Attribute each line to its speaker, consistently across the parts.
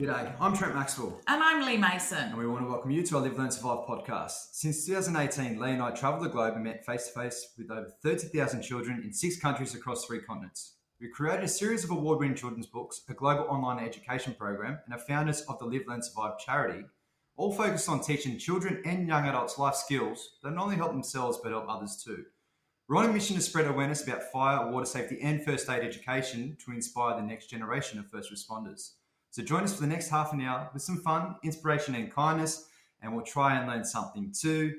Speaker 1: G'day, I'm Trent Maxwell.
Speaker 2: And I'm Leigh Mason.
Speaker 1: And we want to welcome you to our Live, Learn, Survive podcast. Since 2018, Leigh and I travelled the globe and met face-to-face with over 30,000 children in 6 countries across 3 continents. We created a series of award-winning children's books, a global online education program, and are founders of the Live, Learn, Survive charity, all focused on teaching children and young adults life skills that not only help themselves but help others too. We're on a mission to spread awareness about fire, water safety and first aid education to inspire the next generation of first responders. So join us for the next half an hour with some fun, inspiration and kindness, and we'll try and learn something too.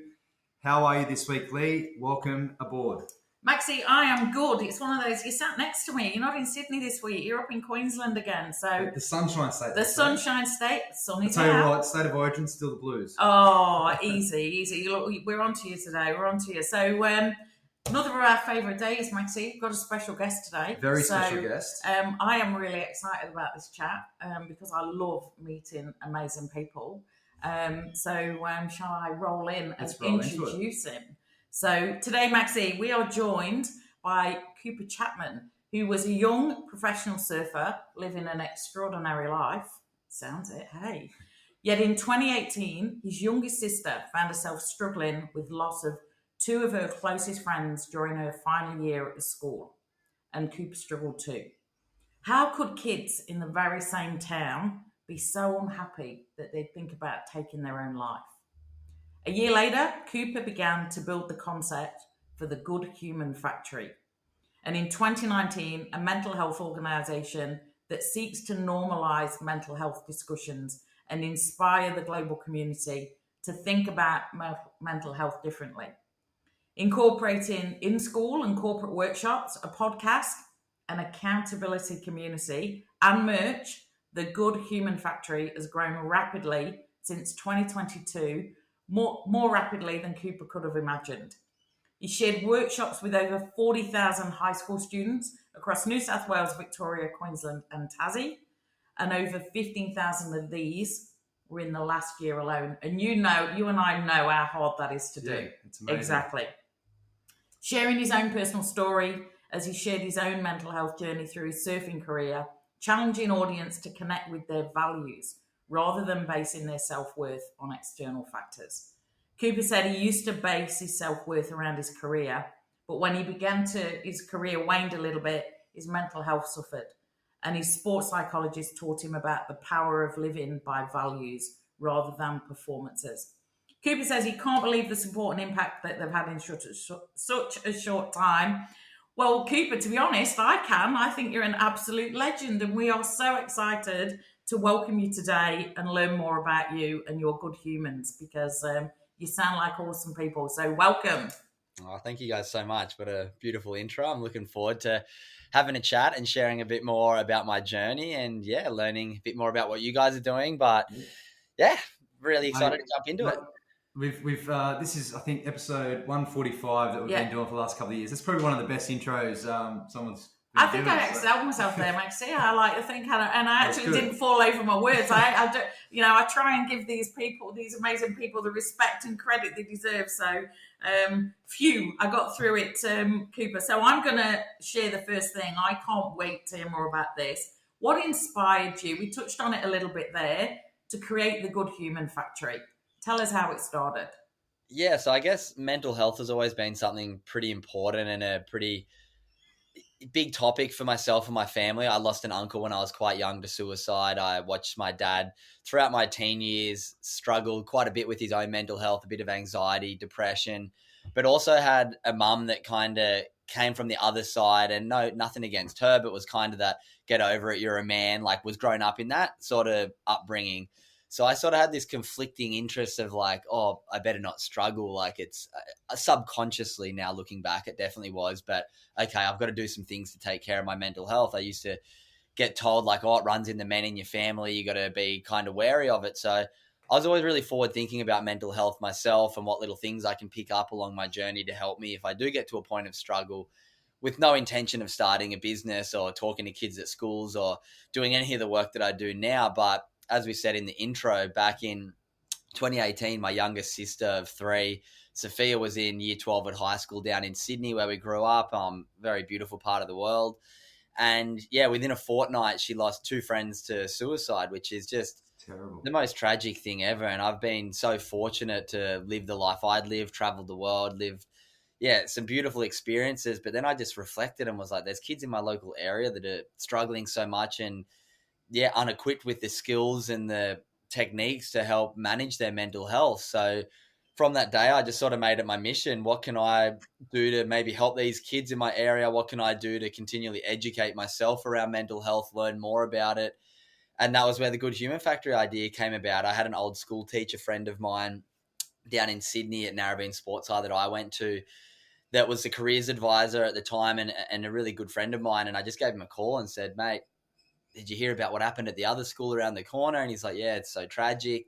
Speaker 1: How are you this week, Leigh? Welcome aboard.
Speaker 2: Maxie, I am good. It's one of those, you sat next to me. You're not in Sydney this week. You're up in Queensland again. So
Speaker 1: The Sunshine State.
Speaker 2: The Sunshine State. Sun is
Speaker 1: I'll tell you
Speaker 2: out.
Speaker 1: what, State of Origin, still the blues.
Speaker 2: Oh, easy. Look, we're on to you today. We're on to you. So another of our favourite days, Maxie. We've got a special guest today.
Speaker 1: Very special guest.
Speaker 2: I am really excited about this chat because I love meeting amazing people. Shall I roll in and introduce him? So today, Maxie, we are joined by Cooper Chapman, who was a young professional surfer living an extraordinary life. Sounds it, hey. Yet in 2018, his youngest sister found herself struggling with loss of 2 of her closest friends during her final year at the school. And Cooper struggled too. How could kids in the very same town be so unhappy that they'd think about taking their own life? A year later, Cooper began to build the concept for the Good Human Factory. And in 2019, a mental health organisation that seeks to normalise mental health discussions and inspire the global community to think about mental health differently. Incorporating in-school and corporate workshops, a podcast, an accountability community, and merch, the Good Human Factory has grown rapidly since 2022, more rapidly than Cooper could have imagined. He shared workshops with over 40,000 high school students across New South Wales, Victoria, Queensland and Tassie, and over 15,000 of these were in the last year alone. And you and I know how hard that is to do.
Speaker 1: Yeah, it's amazing.
Speaker 2: Exactly. Sharing his own personal story as he shared his own mental health journey through his surfing career, challenging audience to connect with their values rather than basing their self-worth on external factors. Cooper said he used to base his self-worth around his career, but when his career waned a little bit, his mental health suffered. And his sports psychologist taught him about the power of living by values rather than performances. Cooper says he can't believe the support and impact that they've had in such a short time. Well, Cooper, to be honest, I can. I think you're an absolute legend, and we are so excited to welcome you today and learn more about you and your good humans because you sound like awesome people. So welcome.
Speaker 3: Oh, thank you guys so much. What a beautiful intro. I'm looking forward to having a chat and sharing a bit more about my journey and learning a bit more about what you guys are doing. But really excited to jump into it.
Speaker 1: We've this is, I think, episode 145 that we've been doing for the last couple of years. It's probably one of the best intros someone's
Speaker 2: I think I excelled myself there, Maxie. I like to think, and I actually didn't fall over my words. I try and give these amazing people, the respect and credit they deserve. So, I got through it, Cooper. So I'm going to share the first thing. I can't wait to hear more about this. What inspired you? We touched on it a little bit there to create the Good Human Factory. Tell us how it started.
Speaker 3: Yeah, so I guess mental health has always been something pretty important and a pretty big topic for myself and my family. I lost an uncle when I was quite young to suicide. I watched my dad throughout my teen years struggle quite a bit with his own mental health, a bit of anxiety, depression, but also had a mum that kind of came from the other side, and nothing against her, but was kind of that get over it, you're a man, like was grown up in that sort of upbringing. So I sort of had this conflicting interest of like, oh, I better not struggle. Like it's subconsciously now looking back, it definitely was. But okay, I've got to do some things to take care of my mental health. I used to get told like, oh, it runs in the men in your family. You got to be kind of wary of it. So I was always really forward thinking about mental health myself and what little things I can pick up along my journey to help me if I do get to a point of struggle, with no intention of starting a business or talking to kids at schools or doing any of the work that I do now. But as we said in the intro, back in 2018, my youngest sister of 3, Sophia, was in year 12 at high school down in Sydney where we grew up, very beautiful part of the world. And yeah, within a fortnight, she lost 2 friends to suicide, which is just
Speaker 1: Terrible.
Speaker 3: the most tragic thing ever. And I've been so fortunate to live the life I'd lived, traveled the world, lived, some beautiful experiences. But then I just reflected and was like, there's kids in my local area that are struggling so much and, unequipped with the skills and the techniques to help manage their mental health. So from that day, I just sort of made it my mission. What can I do to maybe help these kids in my area? What can I do to continually educate myself around mental health, learn more about it? And that was where the Good Human Factory idea came about. I had an old school teacher friend of mine down in Sydney at Narrabeen Sports High that I went to that was the careers advisor at the time and a really good friend of mine. And I just gave him a call and said, mate, did you hear about what happened at the other school around the corner? And he's like, yeah, it's so tragic.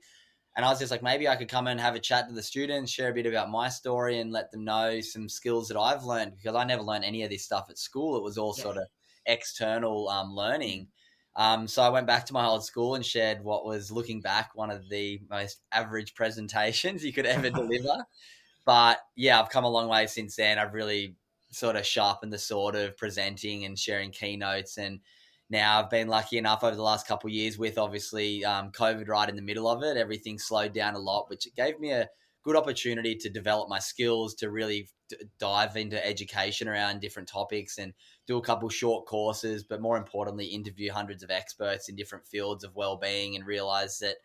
Speaker 3: And I was just like, maybe I could come and have a chat to the students, share a bit about my story and let them know some skills that I've learned, because I never learned any of this stuff at school. It was all sort of external learning. So I went back to my old school and shared what was, looking back, one of the most average presentations you could ever deliver. But yeah, I've come a long way since then. I've really sort of sharpened the sword of presenting and sharing keynotes. And now I've been lucky enough over the last couple of years with obviously COVID right in the middle of it. Everything slowed down a lot, which gave me a good opportunity to develop my skills, to really dive into education around different topics and do a couple short courses, but more importantly, interview hundreds of experts in different fields of well-being and realize that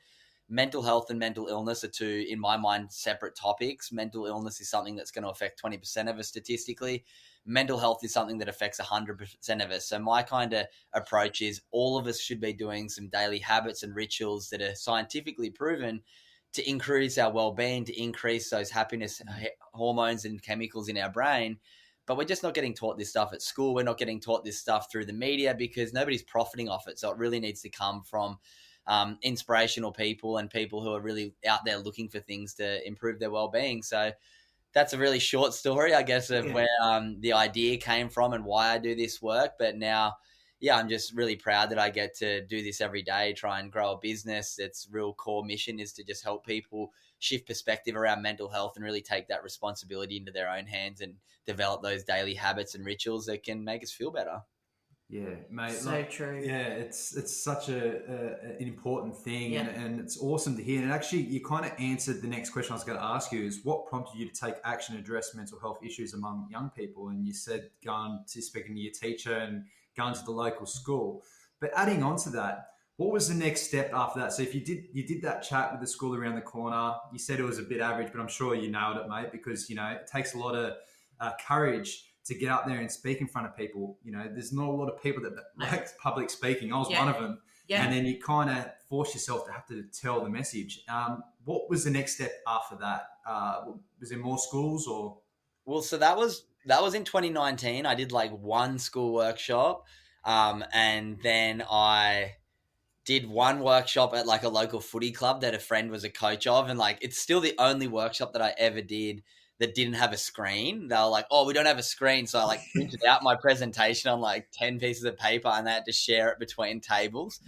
Speaker 3: mental health and mental illness are two, in my mind, separate topics. Mental illness is something that's going to affect 20% of us statistically. Mental health is something that affects 100% of us. So my kind of approach is all of us should be doing some daily habits and rituals that are scientifically proven to increase our well-being, to increase those happiness hormones and chemicals in our brain. But we're just not getting taught this stuff at school. We're not getting taught this stuff through the media because nobody's profiting off it. So it really needs to come from inspirational people and people who are really out there looking for things to improve their well-being. So that's a really short story, I guess, of where the idea came from and why I do this work. But now, I'm just really proud that I get to do this every day, try and grow a business. Its real core mission is to just help people shift perspective around mental health and really take that responsibility into their own hands and develop those daily habits and rituals that can make us feel better.
Speaker 1: Yeah, mate.
Speaker 2: So true.
Speaker 1: Yeah, it's such an important thing, and it's awesome to hear. And actually, you kind of answered the next question I was going to ask you: is what prompted you to take action and address mental health issues among young people? And you said going to speaking to your teacher and going to the local school. But adding on to that, what was the next step after that? So if you did that chat with the school around the corner, you said it was a bit average, but I'm sure you nailed it, mate, because it takes a lot of courage to get up there and speak in front of people. There's not a lot of people that like public speaking. I was one of them. Yeah. And then you kind of force yourself to have to tell the message. What was the next step after that? Was there more schools or?
Speaker 3: Well, so that was in 2019. I did like one school workshop. And then I did one workshop at like a local footy club that a friend was a coach of. And like, it's still the only workshop that I ever did that didn't have a screen. They were like, oh, we don't have a screen. So I like printed out my presentation on like 10 pieces of paper and they had to share it between tables.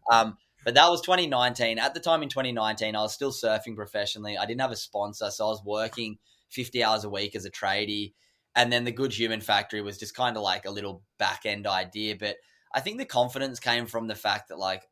Speaker 3: But that was 2019. At the time in 2019, I was still surfing professionally. I didn't have a sponsor. So I was working 50 hours a week as a tradie. And then the Good Human Factory was just kind of like a little back end idea. But I think the confidence came from the fact that like,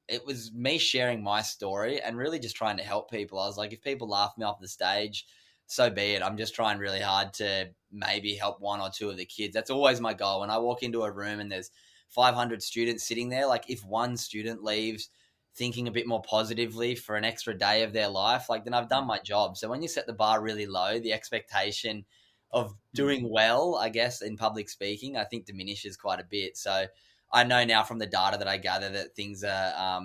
Speaker 3: it was me sharing my story and really just trying to help people. I was like, if people laugh me off the stage, so be it. I'm just trying really hard to maybe help one or two of the kids. That's always my goal. When I walk into a room and there's 500 students sitting there, like if one student leaves thinking a bit more positively for an extra day of their life, like then I've done my job. So when you set the bar really low, the expectation of doing well, I guess, in public speaking, I think diminishes quite a bit. So I know now from the data that I gather that things are,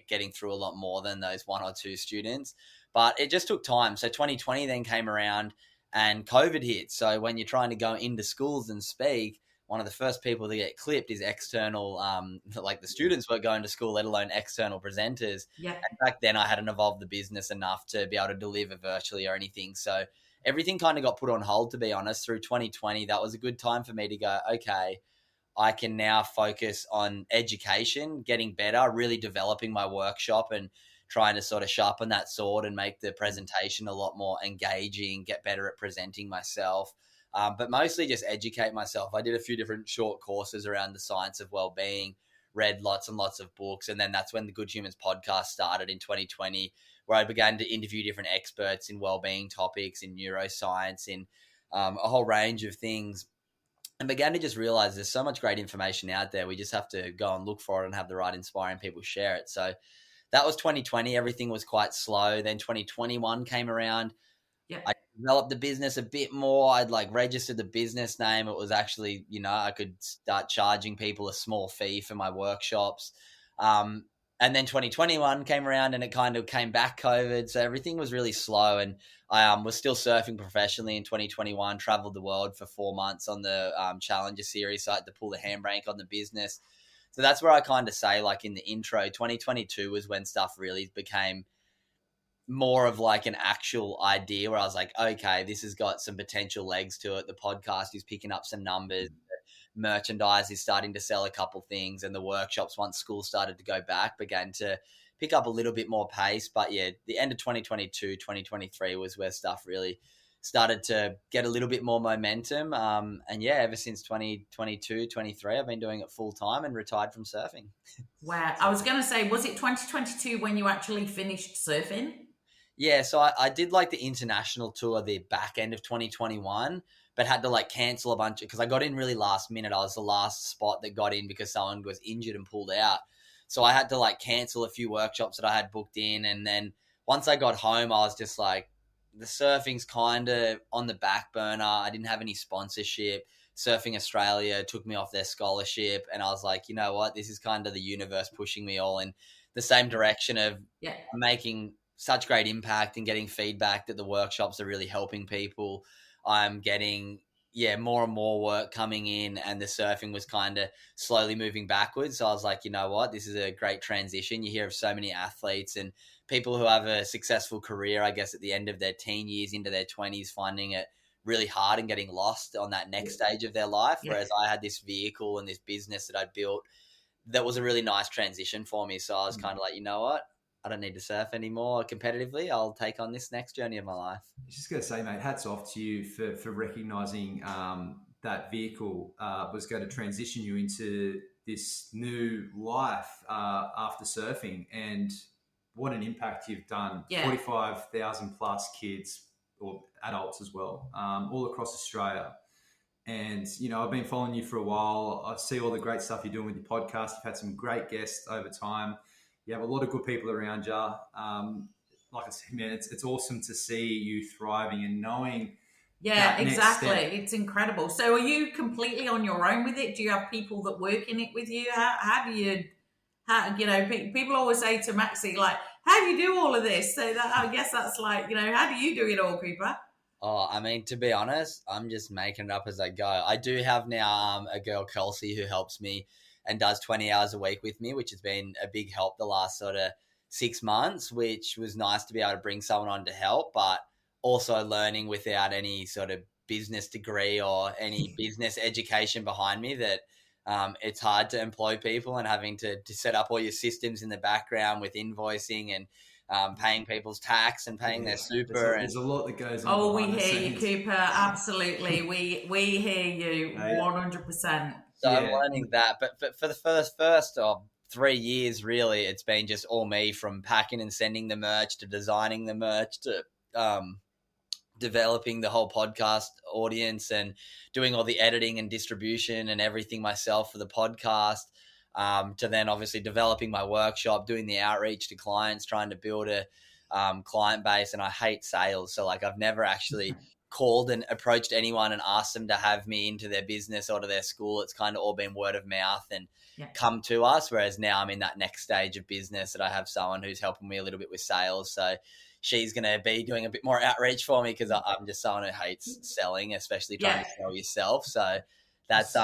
Speaker 3: getting through a lot more than those one or two students. But it just took time. So 2020 then came around and COVID hit. So when you're trying to go into schools and speak, one of the first people to get clipped is external, like the students weren't going to school, let alone external presenters. Yeah. And back then I hadn't evolved the business enough to be able to deliver virtually or anything. So everything kind of got put on hold, to be honest. Through 2020, that was a good time for me to go, okay, I can now focus on education, getting better, really developing my workshop and trying to sort of sharpen that sword and make the presentation a lot more engaging, get better at presenting myself. but mostly just educate myself. I did a few different short courses around the science of well-being, read lots and lots of books, and then that's when the Good Humans podcast started in 2020, where I began to interview different experts in well-being topics, in neuroscience, in a whole range of things, and began to just realize there's so much great information out there. We just have to go and look for it and have the right inspiring people share it. So that was 2020. Everything was quite slow. Then 2021 came around.
Speaker 2: Yeah.
Speaker 3: I developed the business a bit more. I'd registered the business name. It was actually, I could start charging people a small fee for my workshops. And then 2021 came around and it kind of came back COVID. So everything was really slow. And I was still surfing professionally in 2021, traveled the world for 4 months on the Challenger series. So I had to pull the handbrake on the business. So that's where I kind of say, in the intro, 2022 was when stuff really became more of an actual idea where I was like, okay, this has got some potential legs to it. The podcast is picking up some numbers. Merchandise is starting to sell a couple things, and the workshops, once school started to go back, began to pick up a little bit more pace. But yeah, the end of 2022, 2023 was where stuff really started to get a little bit more momentum. And yeah, ever since 2022, 23, I've been doing it full time and retired from surfing.
Speaker 2: Wow. I was going to say, was it 2022 when you actually finished surfing?
Speaker 3: Yeah, so I did the international tour the back end of 2021, but had to cancel a bunch because I got in really last minute. I was the last spot that got in because someone was injured and pulled out. So I had to cancel a few workshops that I had booked in. And then once I got home, I was just the surfing's kind of on the back burner. I didn't have any sponsorship. Surfing Australia took me off their scholarship. And I was like, you know what? This is kind of the universe pushing me all in the same direction of making such great impact and getting feedback that the workshops are really helping people. I'm getting, more and more work coming in, and the surfing was kind of slowly moving backwards. So I was like, you know what, this is a great transition. You hear of so many athletes and people who have a successful career, I guess, at the end of their teen years into their 20s, finding it really hard and getting lost on that next stage of their life. Whereas I had this vehicle and this business that I built that was a really nice transition for me. So I was kind of like, you know what, I don't need to surf anymore competitively. I'll take on this next journey of my life.
Speaker 1: I was just going to say, mate, hats off to you for recognising that vehicle was going to transition you into this new life after surfing, and what an impact you've done. 45,000 plus kids or adults as well, all across Australia. And, I've been following you for a while. I see all the great stuff you're doing with your podcast. You've had some great guests over time. You have a lot of good people around you. Like I said, man, it's awesome to see you thriving and knowing.
Speaker 2: Yeah, exactly. It's incredible. So are you completely on your own with it? Do you have people that work in it with you? How do you, people always say to Maxie, how do you do all of this? So that, I guess that's how do you do it all, Cooper?
Speaker 3: Oh, I mean, to be honest, I'm just making it up as I go. I do have now a girl, Kelsey, who helps me and does 20 hours a week with me, which has been a big help the last sort of 6 months, which was nice to be able to bring someone on to help, but also learning without any sort of business degree or any business education behind me that it's hard to employ people, and having to set up all your systems in the background with invoicing and paying people's tax and paying their super.
Speaker 1: There's a lot that goes on.
Speaker 2: Oh, we hear you, Cooper. Absolutely. We hear you 100%.
Speaker 3: So I'm learning that. But for the first 3 years, really, it's been just all me, from packing and sending the merch to designing the merch to developing the whole podcast audience and doing all the editing and distribution and everything myself for the podcast, to then obviously developing my workshop, doing the outreach to clients, trying to build a client base. And I hate sales. So I've never actually called and approached anyone and asked them to have me into their business or to their school. It's kind of all been word of mouth and come to us. Whereas now I'm in that next stage of business that I have someone who's helping me a little bit with sales. So she's going to be doing a bit more outreach for me, because I'm just someone who hates selling, especially trying to sell yourself. So that's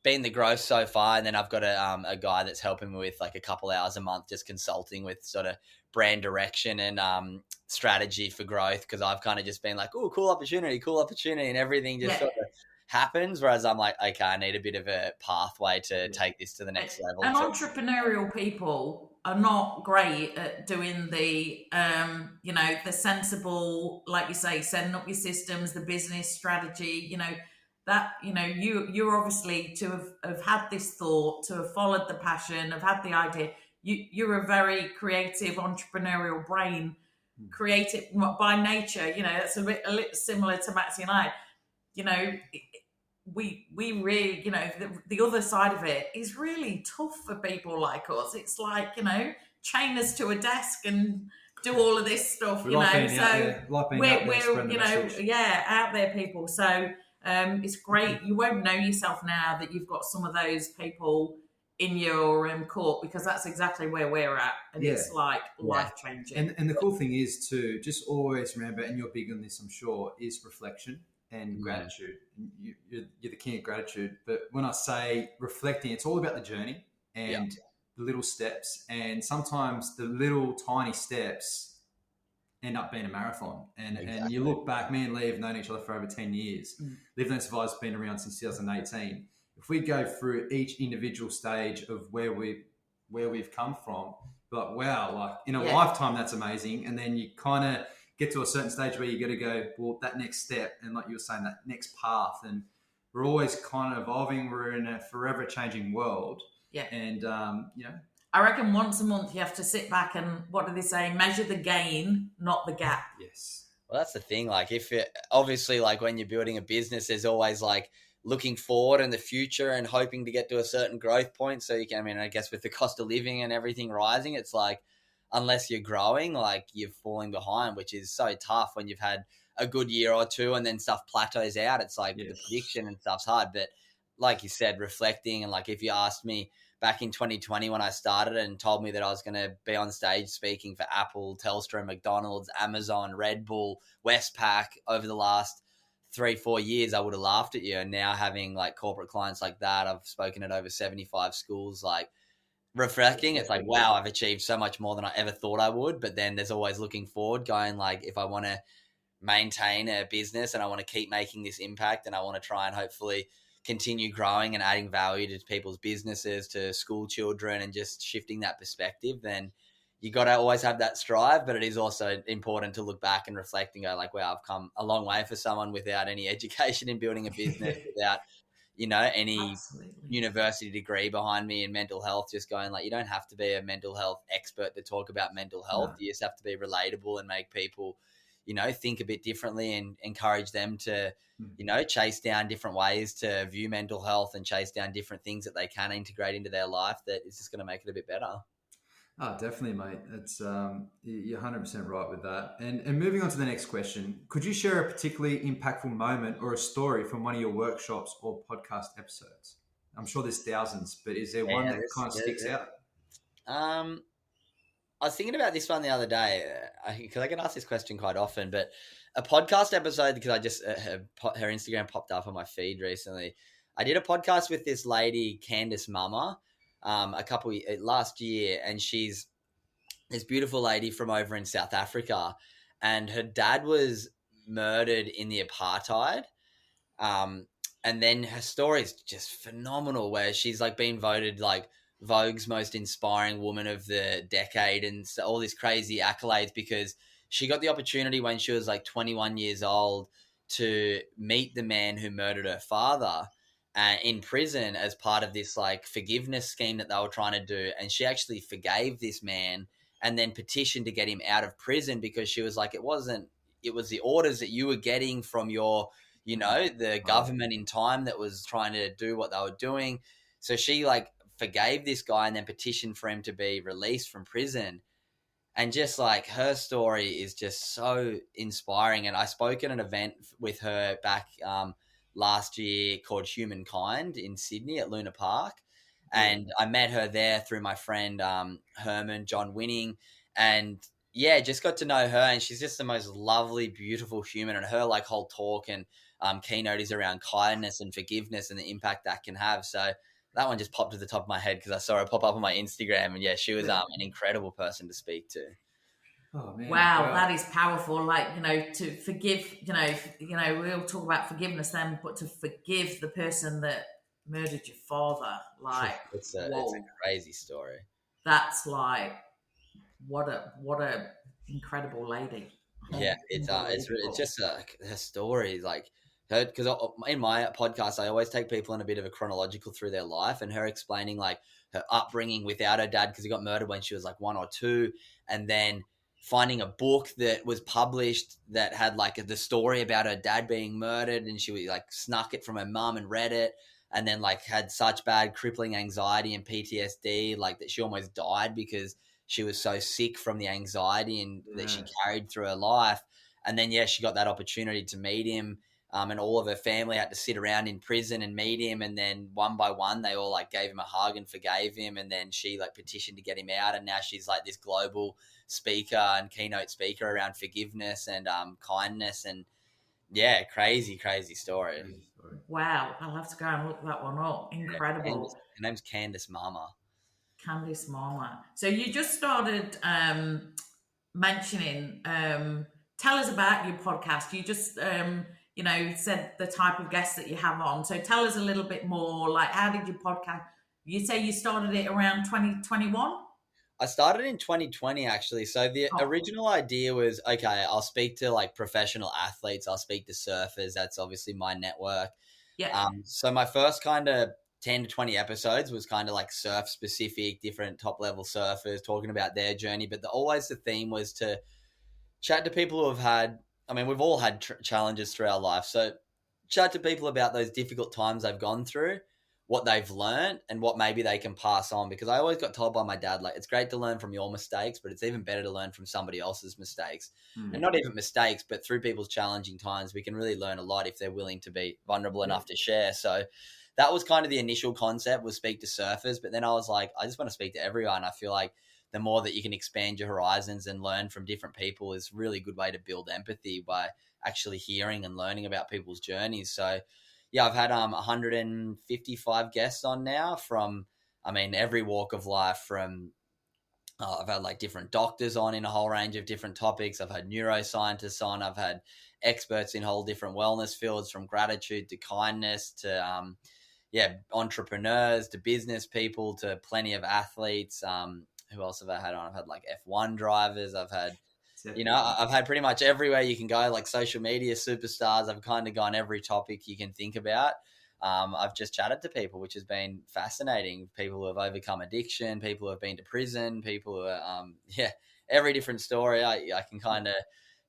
Speaker 3: been the growth so far. And then I've got a guy that's helping me with a couple hours a month, just consulting with sort of brand direction and strategy for growth, because I've kind of just been oh, cool opportunity, and everything just sort of happens. Whereas I'm like, okay, I need a bit of a pathway to take this to the next level.
Speaker 2: And entrepreneurial people are not great at doing the, the sensible, like you say, setting up your systems, the business strategy, you're obviously to have had this thought, to have followed the passion, have had the idea. You're a very creative, entrepreneurial brain, creative by nature. That's a little similar to Maxie and I. We really, the other side of it is really tough for people like us. It's like, chain us to a desk and do all of this stuff, we're out there, people. So it's great. You won't know yourself now that you've got some of those people in your court, because that's exactly where we're at, and it's like life changing.
Speaker 1: And the cool thing is to just always remember, and you're big on this, I'm sure, is reflection and gratitude. You're the king of gratitude. But when I say reflecting, it's all about the journey and the little steps. And sometimes the little tiny steps end up being a marathon. And you look back, me and Leigh have known each other for over 10 years. Live Learn Survive's been around since 2018. If we go through each individual stage of where we've come from, but wow, like in a lifetime, that's amazing. And then you kind of get to a certain stage where you got to go, well, that next step, and like you were saying, that next path. And we're always kind of evolving. We're in a forever changing world. Yeah. And,
Speaker 2: I reckon once a month you have to sit back and, what do they say, measure the gain, not the gap.
Speaker 1: Yes.
Speaker 3: Well, that's the thing. Like obviously, like when you're building a business, there's always like looking forward in the future and hoping to get to a certain growth point. So you can, I guess with the cost of living and everything rising, it's like, unless you're growing, like you're falling behind, which is so tough when you've had a good year or two and then stuff plateaus out. It's like the prediction and stuff's hard. But like you said, reflecting, and like if you asked me back in 2020 when I started and told me that I was going to be on stage speaking for Apple, Telstra, McDonald's, Amazon, Red Bull, Westpac over the last 3-4 years, I would have laughed at you. And now having like corporate clients like that, I've spoken at over 75 schools, like reflecting, it's like, wow, I've achieved so much more than I ever thought I would. But then there's always looking forward, going like, if I want to maintain a business and I want to keep making this impact and I want to try and hopefully continue growing and adding value to people's businesses, to school children, and just shifting that perspective, then you got to always have that strive. But it is also important to look back and reflect and go like, wow, I've come a long way for someone without any education in building a business, without, any university degree behind me in mental health, just going like, you don't have to be a mental health expert to talk about mental health. You just have to be relatable and make people, think a bit differently and encourage them to, chase down different ways to view mental health and chase down different things that they can integrate into their life that is just going to make it a bit better.
Speaker 1: Oh, definitely, mate. It's you're 100% right with that. And moving on to the next question, could you share a particularly impactful moment or a story from one of your workshops or podcast episodes? I'm sure there's thousands, but is there one that kind of sticks out?
Speaker 3: I was thinking about this one the other day because I get asked this question quite often, but a podcast episode, because I just her Instagram popped up on my feed recently. I did a podcast with this lady, Candace Mama, last year, and she's this beautiful lady from over in South Africa, and her dad was murdered in the apartheid, and then her story is just phenomenal, where she's like been voted like Vogue's most inspiring woman of the decade and all these crazy accolades because she got the opportunity when she was like 21 years old to meet the man who murdered her father in prison as part of this like forgiveness scheme that they were trying to do. And she actually forgave this man and then petitioned to get him out of prison because she was like, it was the orders that you were getting from your, the government in time that was trying to do what they were doing. So she like forgave this guy and then petitioned for him to be released from prison. And just like her story is just so inspiring. And I spoke at an event with her back last year called Humankind in Sydney at Luna Park. And I met her there through my friend Herman, John Winning. And just got to know her. And she's just the most lovely, beautiful human. And her like whole talk and keynote is around kindness and forgiveness and the impact that can have. So that one just popped to the top of my head because I saw her pop up on my Instagram. And she was an incredible person to speak to.
Speaker 1: Oh man!
Speaker 2: Wow, that is powerful. Like, to forgive. We all talk about forgiveness, then, but to forgive the person that murdered your father, like,
Speaker 3: It's
Speaker 2: whoa,
Speaker 3: a crazy story.
Speaker 2: that's like what a incredible lady.
Speaker 3: Yeah, it's just a story like her, because in my podcast I always take people in a bit of a chronological through their life, and her explaining like her upbringing without her dad because he got murdered when she was like 1 or 2, and then finding a book that was published that had like the story about her dad being murdered, and she like snuck it from her mum and read it, and then like had such bad crippling anxiety and PTSD like that she almost died because she was so sick from the anxiety and that she carried through her life. And then, she got that opportunity to meet him. And all of her family had to sit around in prison and meet him. And then one by one, they all like gave him a hug and forgave him. And then she like petitioned to get him out. And now she's like this global speaker and keynote speaker around forgiveness and kindness. And crazy, crazy story.
Speaker 2: Wow. I'll have to go and look that one up. Incredible.
Speaker 3: Her name's Candace Mama.
Speaker 2: Candice Mama. So you just started mentioning, tell us about your podcast. You just, said the type of guests that you have on. So tell us a little bit more, like, how did your podcast, you say you started it around 2021?
Speaker 3: I started in 2020, actually. So the original idea was, okay, I'll speak to like professional athletes. I'll speak to surfers. That's obviously my network.
Speaker 2: Yeah.
Speaker 3: So my first kind of 10 to 20 episodes was kind of like surf specific, different top level surfers talking about their journey. But always the theme was to chat to people who have had, we've all had challenges through our life. So chat to people about those difficult times they've gone through, what they've learned, and what maybe they can pass on. Because I always got told by my dad, like, it's great to learn from your mistakes, but it's even better to learn from somebody else's mistakes. And not even mistakes, but through people's challenging times, we can really learn a lot if they're willing to be vulnerable enough to share. So that was kind of the initial concept, was speak to surfers. But then I was like, I just want to speak to everyone. I feel like the more that you can expand your horizons and learn from different people is a really good way to build empathy, by actually hearing and learning about people's journeys. So I've had 155 guests on now from, every walk of life. From I've had like different doctors on in a whole range of different topics. I've had neuroscientists on. I've had experts in whole different wellness fields, from gratitude to kindness to entrepreneurs to business people to plenty of athletes. Who else have I had on? I've had like F1 drivers. I've had, I've had pretty much everywhere you can go, like social media superstars. I've kind of gone every topic you can think about. I've just chatted to people, which has been fascinating. People who have overcome addiction, people who have been to prison, people who are, every different story. I can kind of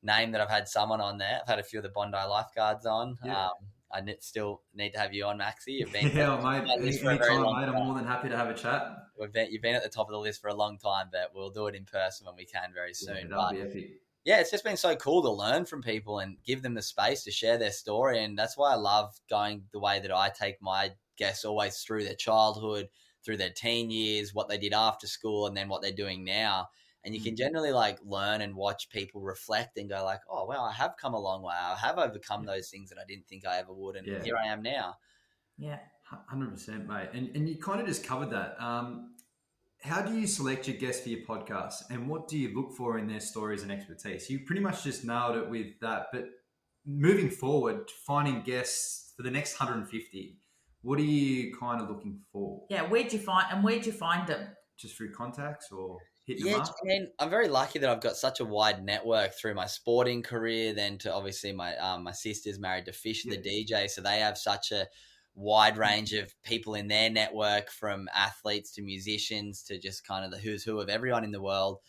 Speaker 3: name that I've had someone on there. I've had a few of the Bondi lifeguards on. Yeah. I still need to have you on, Maxie. You've been
Speaker 1: mate. Anytime, mate. I'm more than happy to have a chat.
Speaker 3: You've been at the top of the list for a long time, but we'll do it in person when we can very soon.
Speaker 1: Yeah, that'll be epic.
Speaker 3: Yeah, it's just been so cool to learn from people and give them the space to share their story. And that's why I love going the way that I take my guests, always through their childhood, through their teen years, what they did after school, and then what they're doing now. And you can generally like learn and watch people reflect and go like, oh, wow, I have come a long way. I have overcome those things that I didn't think I ever would. And here I am now.
Speaker 2: Yeah.
Speaker 1: 100%, mate. And you kind of just covered that. How do you select your guests for your podcast, and what do you look for in their stories and expertise? You pretty much just nailed it with that. But moving forward, finding guests for the next 150, what are you kind of looking for?
Speaker 2: Yeah, where'd you find them?
Speaker 1: Just through contacts or hitting them up?
Speaker 3: I'm very lucky that I've got such a wide network through my sporting career. Then to obviously my sister's married to Fish, the DJ, so they have such a wide range of people in their network, from athletes to musicians to just kind of the who's who of everyone in the world.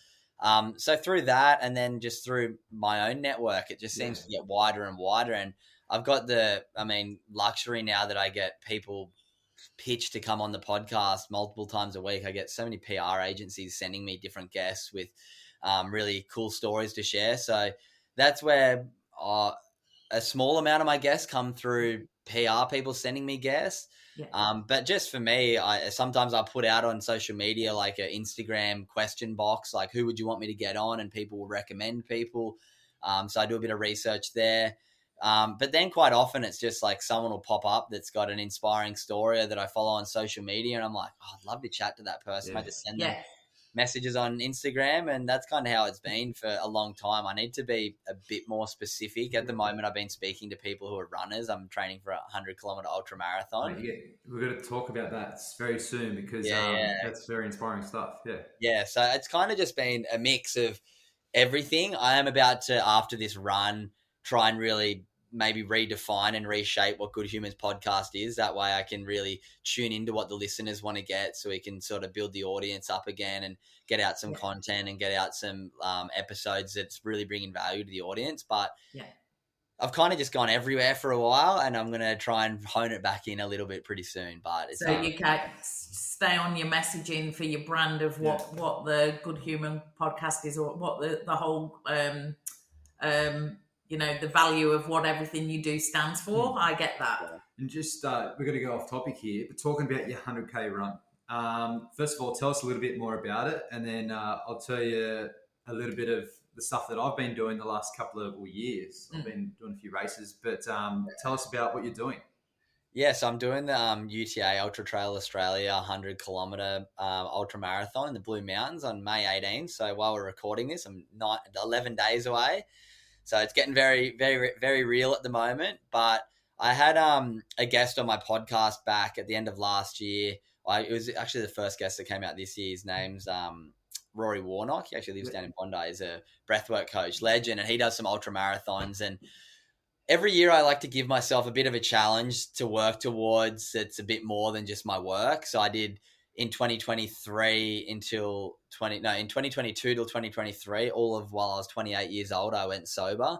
Speaker 3: So through that, and then just through my own network, it just seems to get wider and wider. And I've got the luxury now that I get people pitched to come on the podcast multiple times a week. I get so many PR agencies sending me different guests with really cool stories to share. So that's where a small amount of my guests come through PR people sending me guests. But just for me, sometimes I put out on social media like an Instagram question box, like who would you want me to get on, and people will recommend people. So I do a bit of research there. But then quite often it's just like someone will pop up that's got an inspiring story that I follow on social media, and I'm like, oh, I'd love to chat to that person. I just send them messages on Instagram, and that's kind of how it's been for a long time. I need to be a bit more specific. At the moment, I've been speaking to people who are runners. I'm training for a 100-kilometer ultra marathon.
Speaker 1: We're going to talk about that very soon because that's very inspiring stuff.
Speaker 3: Yeah. So it's kind of just been a mix of everything. I am about to, after this run, try and really maybe redefine and reshape what Good Humans podcast is. That way I can really tune into what the listeners want to get, so we can sort of build the audience up again and get out some content and get out some episodes that's really bringing value to the audience. But I've kind of just gone everywhere for a while, and I'm going to try and hone it back in a little bit pretty soon. But it's
Speaker 2: so you can stay on your messaging for your brand of what the Good Human podcast is, or what the whole the value of what everything you do stands for. I get that.
Speaker 1: And just we're going to go off topic here, but talking about your 100K run. First of all, tell us a little bit more about it, and then I'll tell you a little bit of the stuff that I've been doing the last couple of years. I've been doing a few races, but tell us about what you're doing.
Speaker 3: Yes, I'm doing the UTA Ultra Trail Australia 100-kilometer ultra marathon in the Blue Mountains on May 18th. So while we're recording this, I'm 11 days away. So it's getting very, very, very real at the moment. But I had a guest on my podcast back at the end of last year. It was actually the first guest that came out this year. His name's Rory Warnock. He actually lives down in Bondi. He's a breathwork coach, legend, and he does some ultra marathons. And every year I like to give myself a bit of a challenge to work towards. It's a bit more than just my work. So I did in 2023 in 2022 till 2023, all of while I was 28 years old, I went sober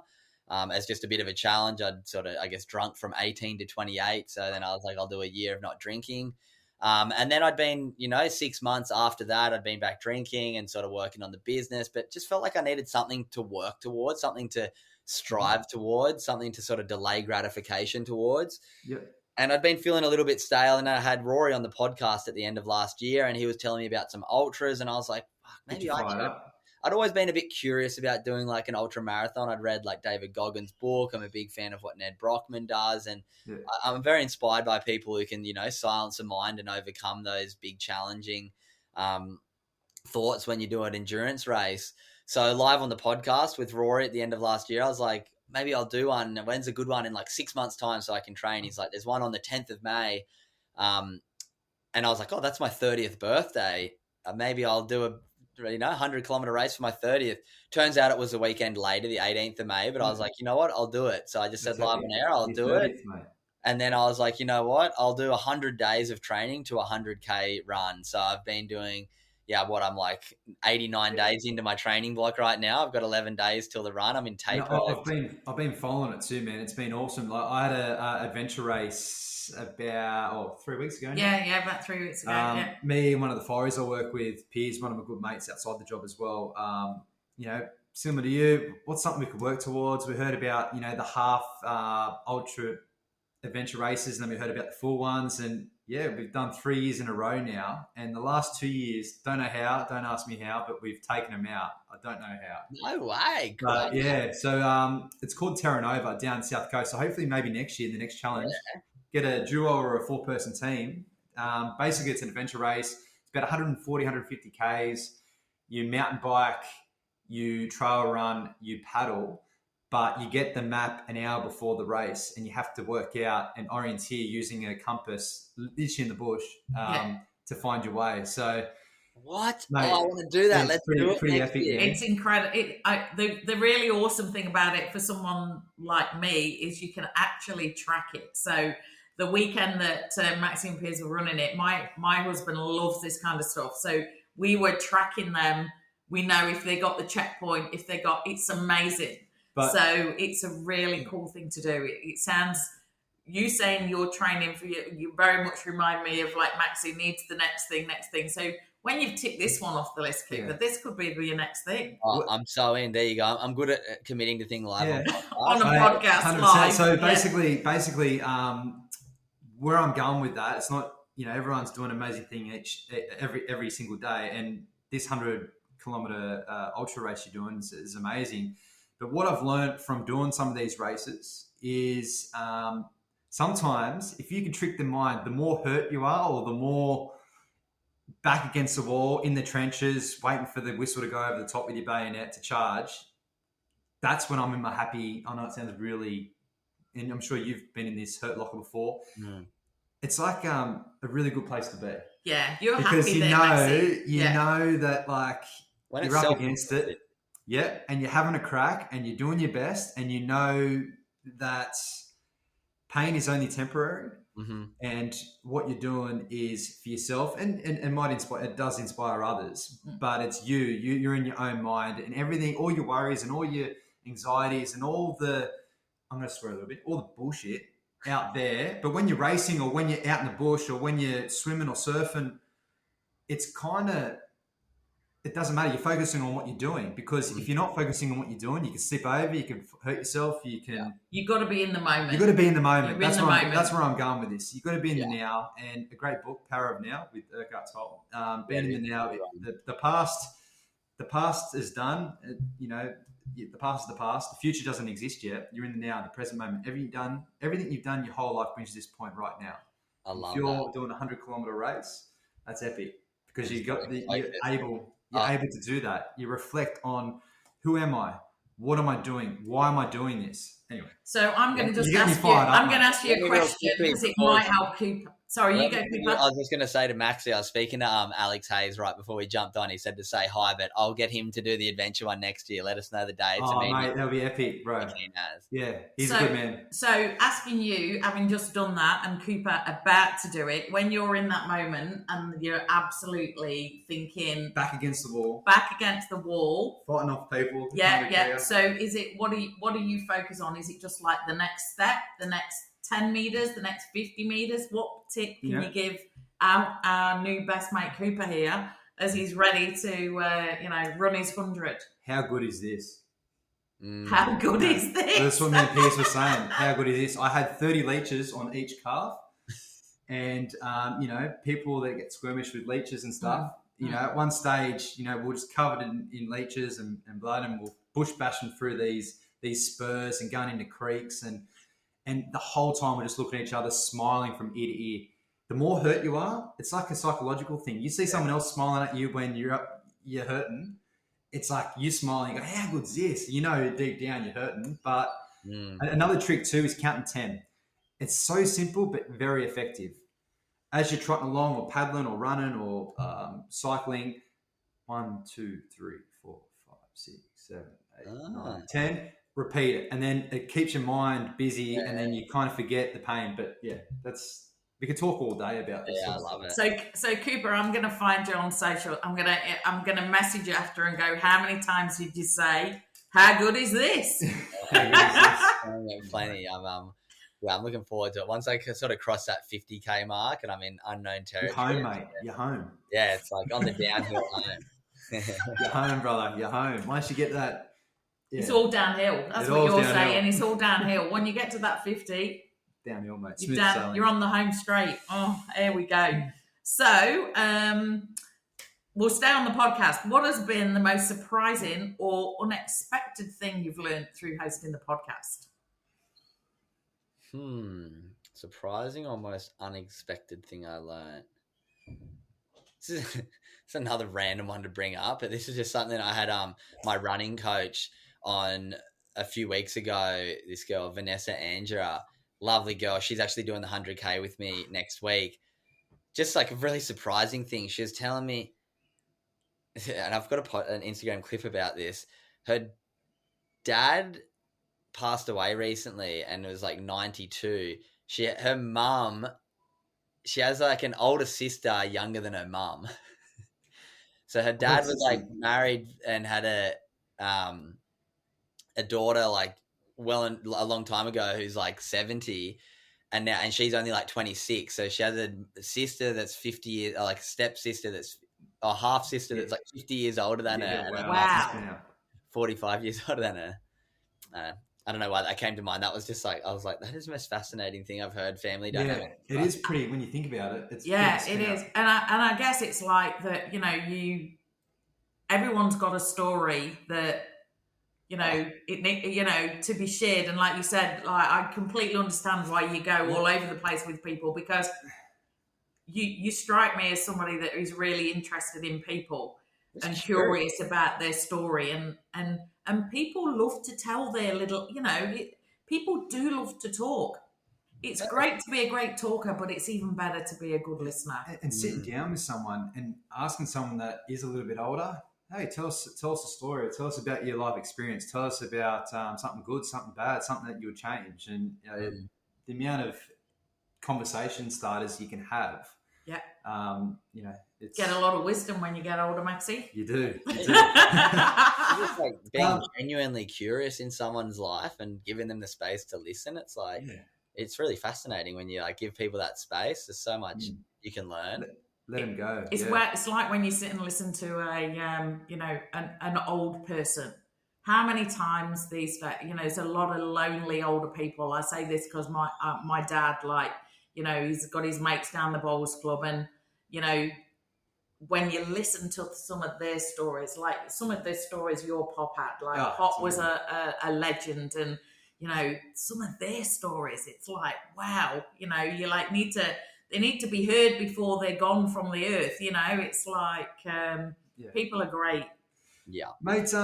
Speaker 3: as just a bit of a challenge. I'd sort of, drunk from 18 to 28. So then I was like, I'll do a year of not drinking. And then I'd been, 6 months after that, I'd been back drinking and sort of working on the business, but just felt like I needed something to work towards, something to strive towards, something to sort of delay gratification towards.
Speaker 1: Yep.
Speaker 3: And I'd been feeling a little bit stale, and I had Rory on the podcast at the end of last year, and he was telling me about some ultras, and I was like, maybe I'd always been a bit curious about doing like an ultra marathon. I'd read like David Goggins' book. I'm a big fan of what Ned Brockman does, and I'm very inspired by people who can, silence the mind and overcome those big challenging thoughts when you do an endurance race. So live on the podcast with Rory at the end of last year, I was like, maybe I'll do one. When's a good one? In like 6 months' time so I can train. He's like, there's one on the 10th of May. And I was like, oh, that's my 30th birthday. Maybe I'll do a 100-kilometer race for my 30th. Turns out it was a weekend later, the 18th of May. But I was like, you know what? I'll do it. So I just said live on air, I'll do it. Mate. And then I was like, you know what? I'll do 100 days of training to a 100K run. So I've been doing... I'm like 89 days into my training block right now. I've got 11 days till the run. I'm in taper.
Speaker 1: I've been following it too, man. It's been awesome. Like I had a adventure race about 3 weeks ago.
Speaker 2: Yeah, about 3 weeks ago.
Speaker 1: Me and one of the fireys I work with, Piers, one of my good mates outside the job as well. Similar to you, what's something we could work towards? We heard about the half ultra adventure races, and then we heard about the full ones, and we've done 3 years in a row now, and the last 2 years, don't know how, don't ask me how, but we've taken them out. I don't know how.
Speaker 3: No way.
Speaker 1: But so it's called Terra Nova down the South Coast. So hopefully maybe next year, the next challenge, get a duo or a 4-person team. Basically, it's an adventure race. It's about 140, 150 Ks. You mountain bike, you trail run, you paddle. But you get the map an hour before the race, and you have to work out and orienteer using a compass, literally in the bush, to find your way. So,
Speaker 3: what? Mate, I want to do that. Let's do it.
Speaker 1: Pretty epic. Yeah.
Speaker 2: It's incredible. The really awesome thing about it for someone like me is you can actually track it. So the weekend that Maxie and Piers were running it, my husband loves this kind of stuff. So we were tracking them. We know if they got the checkpoint, it's amazing. So it's a really cool thing to do. It sounds, you saying you're training for you very much remind me of like Maxie needs the next thing. So when you've ticked this one off the list, Cooper, this could be your next thing.
Speaker 3: Oh, I'm so in. There you go. I'm good at committing to things live
Speaker 2: on a podcast 100%. Live.
Speaker 1: So basically, where I'm going with that, it's not, everyone's doing an amazing thing every single day, and this 100-kilometer ultra race you're doing is amazing. But what I've learned from doing some of these races is sometimes if you can trick the mind, the more hurt you are or the more back against the wall, in the trenches, waiting for the whistle to go over the top with your bayonet to charge, that's when I'm in my happy. I know it sounds really, and I'm sure you've been in this hurt locker before. It's like a really good place to be.
Speaker 2: Yeah, you're
Speaker 1: because
Speaker 2: happy
Speaker 1: you
Speaker 2: there,
Speaker 1: know
Speaker 2: Maxie.
Speaker 1: you know that like
Speaker 3: When
Speaker 1: you're up against it, and you're having a crack, and you're doing your best, and you know that pain is only temporary, and what you're doing is for yourself, and might inspire. It does inspire others, but it's you're in your own mind, and everything, all your worries and all your anxieties and all the, I'm going to swear a little bit, all the bullshit out there. But when you're racing, or when you're out in the bush, or when you're swimming or surfing, it's kind of, it doesn't matter. You're focusing on what you're doing, because if you're not focusing on what you're doing, you can slip over, you can hurt yourself, you can.
Speaker 2: You've got to be in the moment.
Speaker 1: You've got to be in the moment.
Speaker 2: That's
Speaker 1: where I'm going with this. You've got to be in the now. And a great book, Power of Now, with Urquhart Toll. Being in the now. The past is done. The past is the past. The future doesn't exist yet. You're in the now, the present moment. Everything you've done your whole life brings you to this point right now.
Speaker 3: I love
Speaker 1: if you're doing a 100-kilometer race, that's epic, because you're able to do that. You reflect on, who am I? What am I doing? Why am I doing this? Anyway.
Speaker 2: So I'm going to just ask you. I'm going to ask you a question, because it might help Cooper. Sorry, you go, Cooper.
Speaker 3: I was just going to say to Maxie, I was speaking to Alex Hayes right before we jumped on. He said to say hi, but I'll get him to do the adventure one next year. Let us know the dates.
Speaker 1: Oh, mate, that'll be epic, bro. Yeah, he's a good man.
Speaker 2: So asking you, having just done that, and Cooper about to do it, when you're in that moment and you're absolutely thinking...
Speaker 1: Back against the wall.
Speaker 2: Fighting
Speaker 1: off people.
Speaker 2: Yeah. So is it, what do you focus on? Is it just like the next step, the next 10 meters, the next 50 meters? What tip can you give our new best mate Cooper here as he's ready to run his 100?
Speaker 1: How good is this?
Speaker 2: How good is this?
Speaker 1: That's what me and Pierce were saying. How good is this? I had 30 leeches on each calf, and people that get skirmish with leeches and stuff. At one stage, we're just covered in leeches and blood, and we're bush bashing through these spurs and going into creeks, and the whole time we're just looking at each other, smiling from ear to ear. The more hurt you are, it's like a psychological thing. You see someone else smiling at you when you're hurting, it's like you smiling, you go, how good's this? Deep down you're hurting. But another trick too is counting 10. It's so simple but very effective. As you're trotting along, or paddling, or running, or cycling, 1, 2, 3, 4, 5, 6, 7, 8, 9, 10. Repeat it, and then it keeps your mind busy, and then you kind of forget the pain. But we could talk all day about this.
Speaker 3: Yeah, I love it.
Speaker 2: So Cooper, I'm going to find you on social. I'm going to message you after and go, how many times did you say, how good is this?
Speaker 3: Plenty. I'm looking forward to it. Once I sort of cross that 50K mark and I'm in unknown territory.
Speaker 1: You're home, mate. You're home.
Speaker 3: Yeah, it's like on the downhill home.
Speaker 1: You're home, brother. You're home. Once you get that. Yeah.
Speaker 2: It's all downhill. That's what you're saying. It's all downhill. When you get to that 50,
Speaker 1: downhill, mate.
Speaker 2: You're on the home straight. Oh, here we go. So, we'll stay on the podcast. What has been the most surprising or unexpected thing you've learned through hosting the podcast?
Speaker 3: Surprising or most unexpected thing I learned. It's another random one to bring up, but this is just something I had my running coach on a few weeks ago. This girl, Vanessa Angera, lovely girl. She's actually doing the 100K with me next week. Just like a really surprising thing. She was telling me, and I've got an Instagram clip about this. Her dad passed away recently and it was like 92. Her mum, she has like an older sister younger than her mum. So her dad was like married and had a daughter like a long time ago who's like 70, and she's only like 26. So she has a sister that's 50 years, or like a stepsister that's a half sister that's like 50 years older than her.
Speaker 2: Wow.
Speaker 3: 45 years older than her. I don't know why that came to mind. That was just like, I was like, that is the most fascinating thing I've heard. Family dynamic.
Speaker 1: Yeah, it is pretty when you think about it. It
Speaker 2: is, and I guess it's like that. Everyone's got a story that to be shared, and like you said, like I completely understand why you go all over the place with people, because you strike me as somebody that is really interested in people and
Speaker 3: It's
Speaker 2: curious about their story, and people love to tell their little, people do love to talk. It's great to be a great talker, but it's even better to be a good listener.
Speaker 1: And sitting down with someone and asking someone that is a little bit older, hey, tell us a story. Tell us about your life experience. Tell us about something good, something bad, something that you would change. And the amount of conversation starters you can have.
Speaker 2: Yeah.
Speaker 1: It's
Speaker 2: get a lot of wisdom when you get older, Maxie.
Speaker 1: You do.
Speaker 3: Just like being genuinely curious in someone's life and giving them the space to listen. It's like it's really fascinating when you like give people that space. There's so much you can learn.
Speaker 1: Let them go.
Speaker 2: It's like when you sit and listen to an old person. How many times these days, there's a lot of lonely older people. I say this because my dad, he's got his mates down the bowls club, and when you listen to some of their stories, like some of their stories your Pop had, Pop was a legend, and some of their stories, it's like, wow, you they need to be heard before they're gone from the earth. It's like people are great.
Speaker 3: Yeah,
Speaker 1: mate.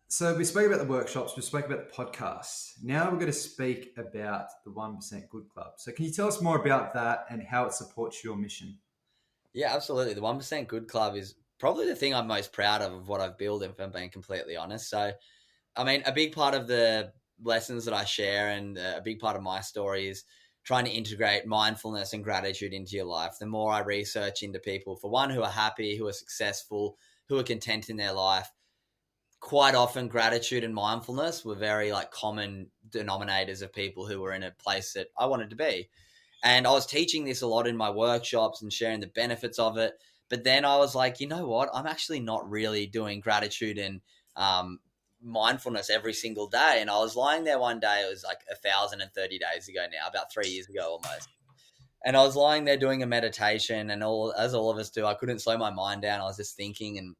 Speaker 1: So we spoke about the workshops, we spoke about the podcasts. Now we're going to speak about the 1% Good Club. So can you tell us more about that and how it supports your mission?
Speaker 3: Yeah, absolutely. The 1% Good Club is probably the thing I'm most proud of what I've built, if I'm being completely honest. So, I mean, a big part of the lessons that I share and a big part of my story is trying to integrate mindfulness and gratitude into your life. The more I research into people, for one, who are happy, who are successful, who are content in their life, quite often gratitude and mindfulness were very common denominators of people who were in a place that I wanted to be. And I was teaching this a lot in my workshops and sharing the benefits of it. But then I was like, you know what? I'm actually not really doing gratitude and mindfulness every single day. And I was lying there one day, it was like 1,030 days ago now, about 3 years ago almost. And I was lying there doing a meditation, and as all of us do, I couldn't slow my mind down. I was just thinking, and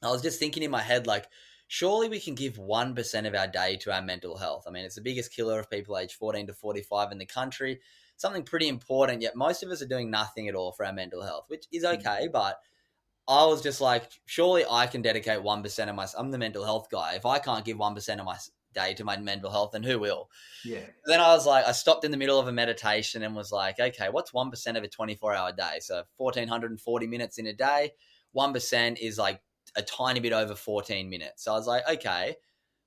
Speaker 3: I was just thinking in my head, surely we can give 1% of our day to our mental health. I mean, it's the biggest killer of people aged 14 to 45 in the country. Something pretty important, yet most of us are doing nothing at all for our mental health, which is okay. But I was just like, surely I can dedicate 1% of I'm the mental health guy. If I can't give 1% of my day to my mental health, then who will?
Speaker 1: Yeah.
Speaker 3: Then I was like, I stopped in the middle of a meditation and was like, okay, what's 1% of a 24-hour day? So 1,440 minutes in a day. 1% is like a tiny bit over 14 minutes. So I was like, okay,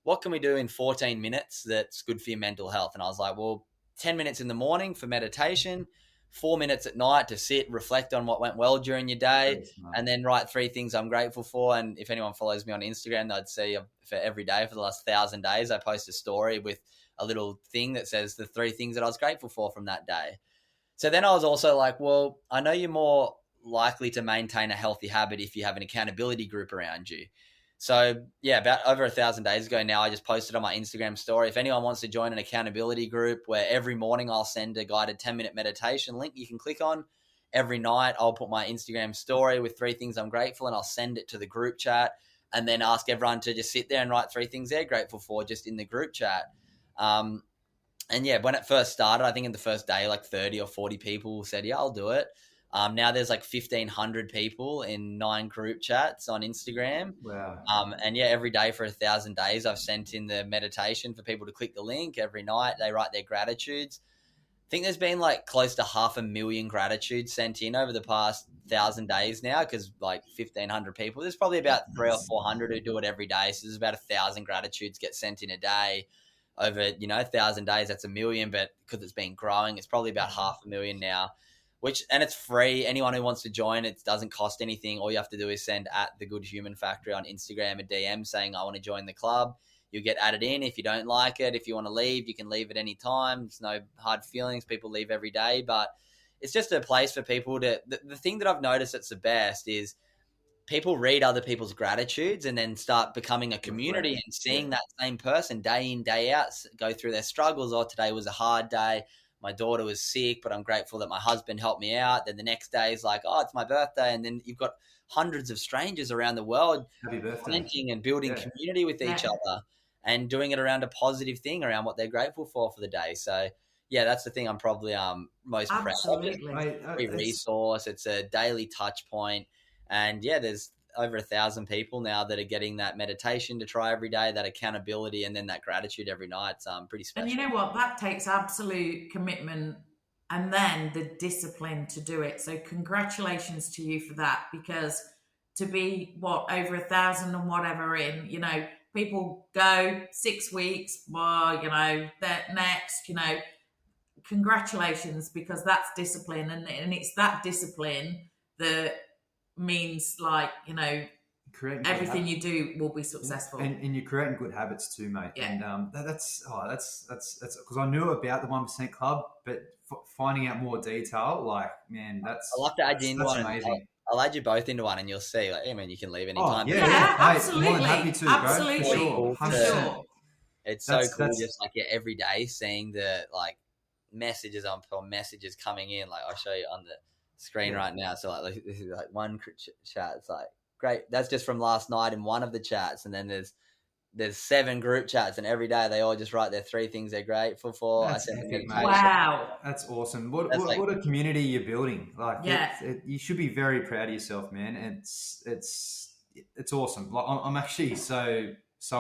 Speaker 3: what can we do in 14 minutes that's good for your mental health? And I was like, well, 10 minutes in the morning for meditation, 4 minutes at night to sit, reflect on what went well during your day, and then write 3 things I'm grateful for. And if anyone follows me on Instagram, they'd see for every day for the last 1,000 days, I post a story with a little thing that says the 3 things that I was grateful for from that day. So then I was also like, well, I know you're more likely to maintain a healthy habit if you have an accountability group around you. So yeah, about over 1,000 days ago now, I just posted on my Instagram story. If anyone wants to join an accountability group where every morning I'll send a guided 10-minute meditation link you can click on. Every night I'll put my Instagram story with 3 things I'm grateful, and I'll send it to the group chat and then ask everyone to just sit there and write 3 things they're grateful for just in the group chat. And yeah, when it first started, I think in the first day, 30 or 40 people said, yeah, I'll do it. Now there's 1,500 people in 9 group chats on Instagram.
Speaker 1: Wow.
Speaker 3: And yeah, every day for 1,000 days, I've sent in the meditation for people to click the link. Every night they write their gratitudes. I think there's been close to 500,000 gratitudes sent in over the past 1,000 days now, because 1,500 people. There's probably about 300 or 400 who do it every day. So there's about 1,000 gratitudes get sent in a day. Over 1,000 days, that's 1 million. But because it's been growing, it's probably about 500,000 now. And it's free. Anyone who wants to join, it doesn't cost anything. All you have to do is send @TheGoodHumanFactory on Instagram a DM saying, I want to join the club. You'll get added in. If you don't like it, if you want to leave, you can leave at any time. There's no hard feelings. People leave every day. But it's just a place for people to... The thing that I've noticed that's the best is people read other people's gratitudes and then start becoming a community and seeing that same person day in, day out go through their struggles. Oh, today was a hard day. My daughter was sick, but I'm grateful that my husband helped me out. Then the next day is like, oh, it's my birthday. And then you've got hundreds of strangers around the world commenting and building community with each other and doing it around a positive thing around what they're grateful for the day. So yeah, that's the thing I'm probably most proud of.
Speaker 2: Absolutely.
Speaker 1: Mate,
Speaker 3: Free resource. It's a daily touch point. And yeah, there's over 1,000 people now that are getting that meditation to try every day, that accountability, and then that gratitude every night. It's pretty special.
Speaker 2: And you know what? That takes absolute commitment and then the discipline to do it. So congratulations to you for that, because to be over 1,000 and whatever in, people go 6 weeks, well, that next, congratulations, because that's discipline, and it's that discipline that means everything you do will be successful.
Speaker 1: And you're creating good habits too, mate.
Speaker 2: Yeah.
Speaker 1: And that's because I knew about the 1% Club, but finding out more detail, that's
Speaker 3: I'll have to add you into one.
Speaker 1: Amazing.
Speaker 3: I'll add you both into one, and you'll see. You can leave anytime.
Speaker 1: Yeah,
Speaker 2: absolutely.
Speaker 1: More than happy to,
Speaker 2: absolutely,
Speaker 1: bro.
Speaker 2: for sure.
Speaker 3: It's so cool, just every day seeing the messages coming in. I'll show you on the screen right now. So this is one chat. It's great. That's just from last night in one of the chats, and then there's 7 group chats, and every day they all just write their 3 things they're grateful for.
Speaker 1: That's epic, mate.
Speaker 2: Wow,
Speaker 1: that's awesome. What a community you're building. You should be very proud of yourself, man. It's awesome. I'm actually so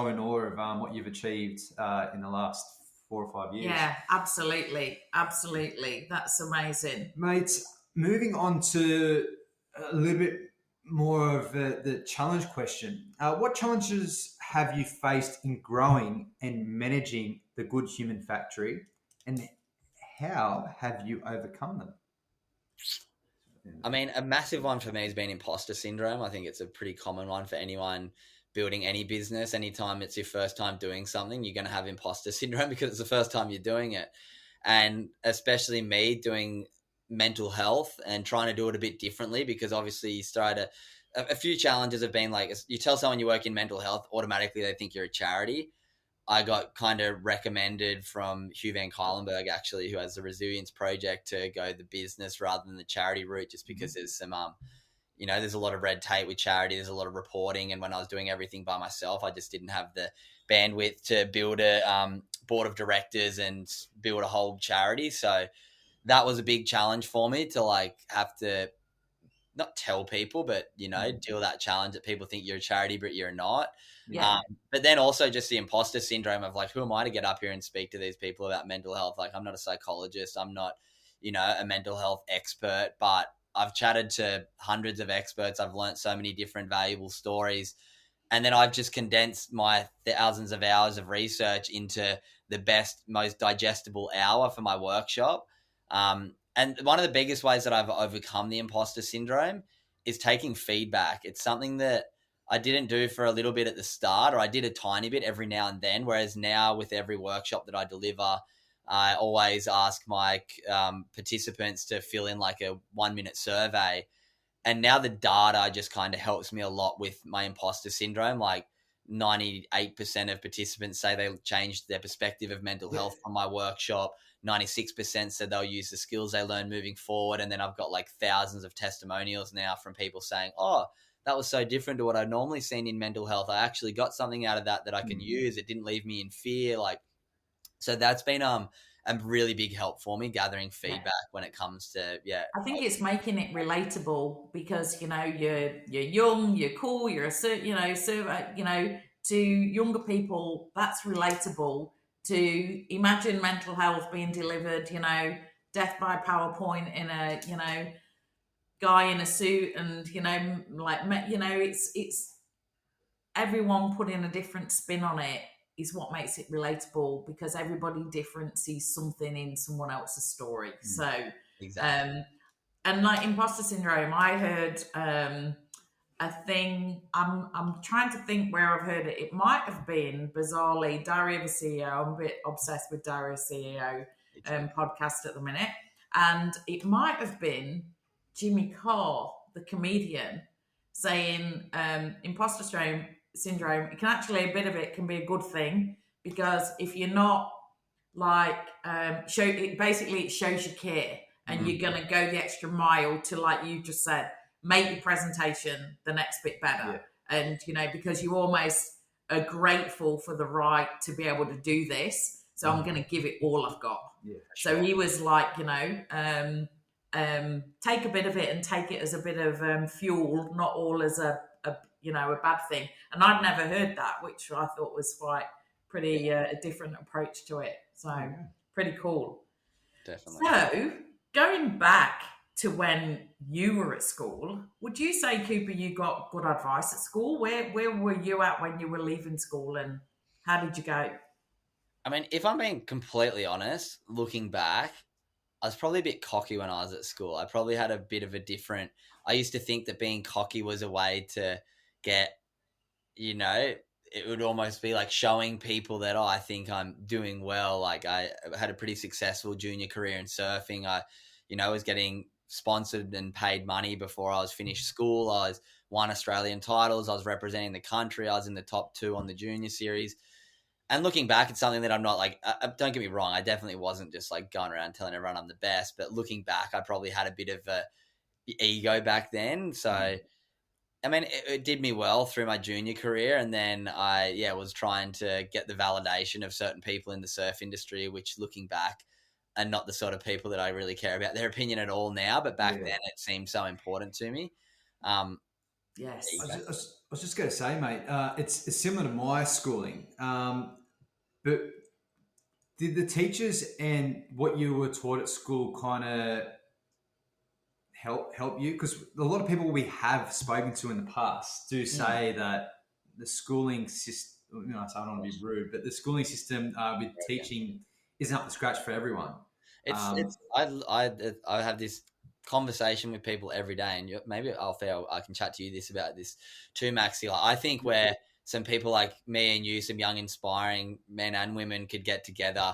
Speaker 1: in awe of what you've achieved in the last 4 or 5 years.
Speaker 2: Yeah, absolutely. That's amazing,
Speaker 1: mate. Moving on to a little bit more of the challenge question. What challenges have you faced in growing and managing the Good Human Factory, and how have you overcome them?
Speaker 3: A massive one for me has been imposter syndrome. I think it's a pretty common one for anyone building any business. Anytime it's your first time doing something, you're going to have imposter syndrome because it's the first time you're doing it. And especially me doing mental health and trying to do it a bit differently, because obviously you started a few challenges have been you tell someone you work in mental health, automatically they think you're a charity. I got kind of recommended from Hugh Van Cuylenberg, actually, who has the Resilience Project, to go the business rather than the charity route, just because there's some there's a lot of red tape with charity. There's a lot of reporting. And when I was doing everything by myself, I just didn't have the bandwidth to build a board of directors and build a whole charity. So that was a big challenge for me to have to not tell people, but, deal with that challenge that people think you're a charity, but you're not.
Speaker 2: Yeah.
Speaker 3: But then also just the imposter syndrome of who am I to get up here and speak to these people about mental health? I'm not a psychologist. I'm not, a mental health expert, but I've chatted to hundreds of experts. I've learned so many different valuable stories. And then I've just condensed my thousands of hours of research into the best, most digestible hour for my workshop. And one of the biggest ways that I've overcome the imposter syndrome is taking feedback. It's something that I didn't do for a little bit at the start, or I did a tiny bit every now and then. Whereas now with every workshop that I deliver, I always ask my participants to fill in a 1-minute survey. And now the data just kind of helps me a lot with my imposter syndrome. 98% of participants say they changed their perspective of mental health from my workshop. 96% said they'll use the skills they learn moving forward. And then I've got thousands of testimonials now from people saying, oh, that was so different to what I'd normally seen in mental health. I actually got something out of that I can use. It didn't leave me in fear. So that's been a really big help for me, gathering feedback when it comes to,
Speaker 2: I think it's making it relatable, because, you're young, you're cool, you're to younger people, that's relatable. To imagine mental health being delivered, death by PowerPoint in a, guy in a suit, and it's everyone putting a different spin on it is what makes it relatable, because everybody different sees something in someone else's story. So
Speaker 3: exactly.
Speaker 2: And imposter syndrome, I heard a thing. I'm trying to think where I've heard it. It might have been, bizarrely, Diary of a CEO. I'm a bit obsessed with Diary of a CEO podcast at the minute. And it might have been Jimmy Carr, the comedian, saying imposter syndrome, it can actually, a bit of it can be a good thing, because if you're not it shows you care, and you're going to go the extra mile to, you just said, make your presentation the next bit better. And, because you almost are grateful for the right to be able to do this. So I'm going to give it all I've got.
Speaker 1: Yeah,
Speaker 2: so he was like, take a bit of it and take it as a bit of fuel, not all as a bad thing. And I'd never heard that, which I thought was quite pretty a different approach to it. So pretty cool.
Speaker 3: Definitely.
Speaker 2: So going back to when you were at school, would you say, Cooper, you got good advice at school? Where were you at when you were leaving school, and how did you go?
Speaker 3: I mean, if I'm being completely honest, looking back, I was probably a bit cocky when I was at school. I probably had a bit of a different... I used to think that being cocky was a way to get, it would almost be like showing people that, I think I'm doing well. Like I had a pretty successful junior career in surfing. I, was getting sponsored and paid money before I was finished school. I won Australian titles. I was representing the country. I was in the top 2 on the junior series. And looking back, it's something that I'm not like, don't get me wrong, I definitely wasn't just like going around telling everyone I'm the best. But looking back, I probably had a bit of a ego back then. So, I mean, it did me well through my junior career. And then I was trying to get the validation of certain people in the surf industry, which looking back are not the sort of people that I really care about their opinion at all now. But back then it seemed so important to me.
Speaker 2: Yes.
Speaker 1: I was just going to say, mate, it's similar to my schooling. But did the teachers and what you were taught at school kind of help you? Because a lot of people we have spoken to in the past do say that the schooling system, I don't want to be rude, but the schooling system with teaching isn't up to scratch for everyone.
Speaker 3: I have this conversation with people every day, and maybe I can chat to you about this too, Maxie. Like, I think where some people like me and you, some young, inspiring men and women could get together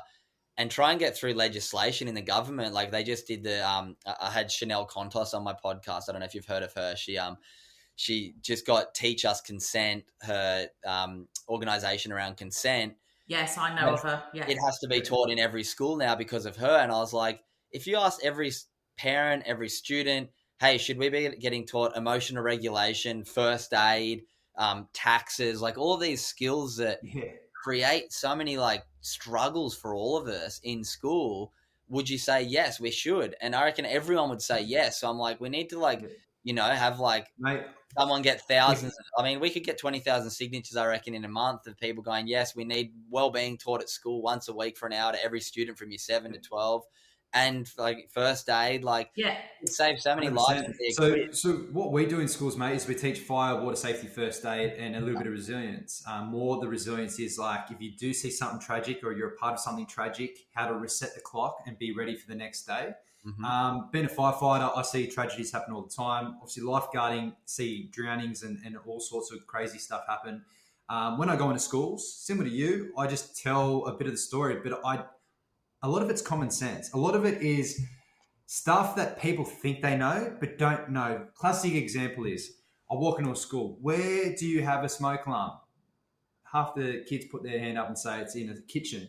Speaker 3: and try and get through legislation in the government. Like they just did I had Chanel Contos on my podcast. I don't know if you've heard of her. She just got Teach Us Consent, her organization around consent.
Speaker 2: Yes, I know of her. Yeah.
Speaker 3: It has to be taught in every school now because of her. And I was like, if you ask every parent, every student, hey, should we be getting taught emotional regulation, first aid, taxes, like all of these skills that create so many like struggles for all of us in school, would you say yes, we should? And I reckon everyone would say yes. So I'm like, we need to have like someone get thousands. I mean, we could get 20,000 signatures, I reckon, in a month of people going, yes, we need well-being taught at school once a week for an hour to every student from year 7 to 12. And like first aid, it saves so many
Speaker 1: 100%.
Speaker 3: lives.
Speaker 1: So what we do in schools, mate, is we teach fire, water safety, first aid, and a little bit of resilience. More the resilience is like if you do see something tragic or you're a part of something tragic, how to reset the clock and be ready for the next day. Being a firefighter, I see tragedies happen all the time. Obviously, lifeguarding, see drownings and all sorts of crazy stuff happen. When I go into schools, similar to you, I just tell a bit of the story, but a lot of it's common sense. A lot of it is stuff that people think they know, but don't know. Classic example is, I walk into a school. Where do you have a smoke alarm? Half the kids put their hand up and say it's in a kitchen,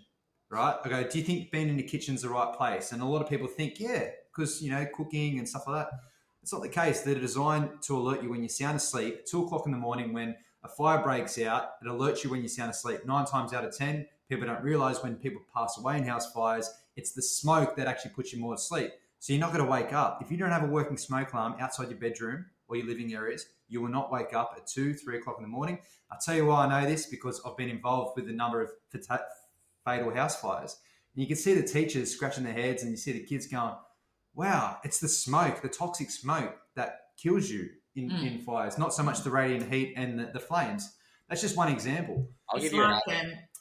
Speaker 1: right? I go, do you think being in the kitchen's the right place? And a lot of people think, yeah, because, cooking and stuff like that. It's not the case. They're designed to alert you when you're sound asleep. 2 o'clock in the morning when a fire breaks out, it alerts you when you're sound asleep. 9 times out of 10, people don't realize when people pass away in house fires, it's the smoke that actually puts you more to sleep. So you're not going to wake up. If you don't have a working smoke alarm outside your bedroom or your living areas, you will not wake up at 2, 3 o'clock in the morning. I'll tell you why I know this, because I've been involved with a number of fatal house fires. And you can see the teachers scratching their heads and you see the kids going, wow, it's the smoke, the toxic smoke that kills you in fires, not so much the radiant heat and the flames. That's just one example.
Speaker 3: I'll give you another.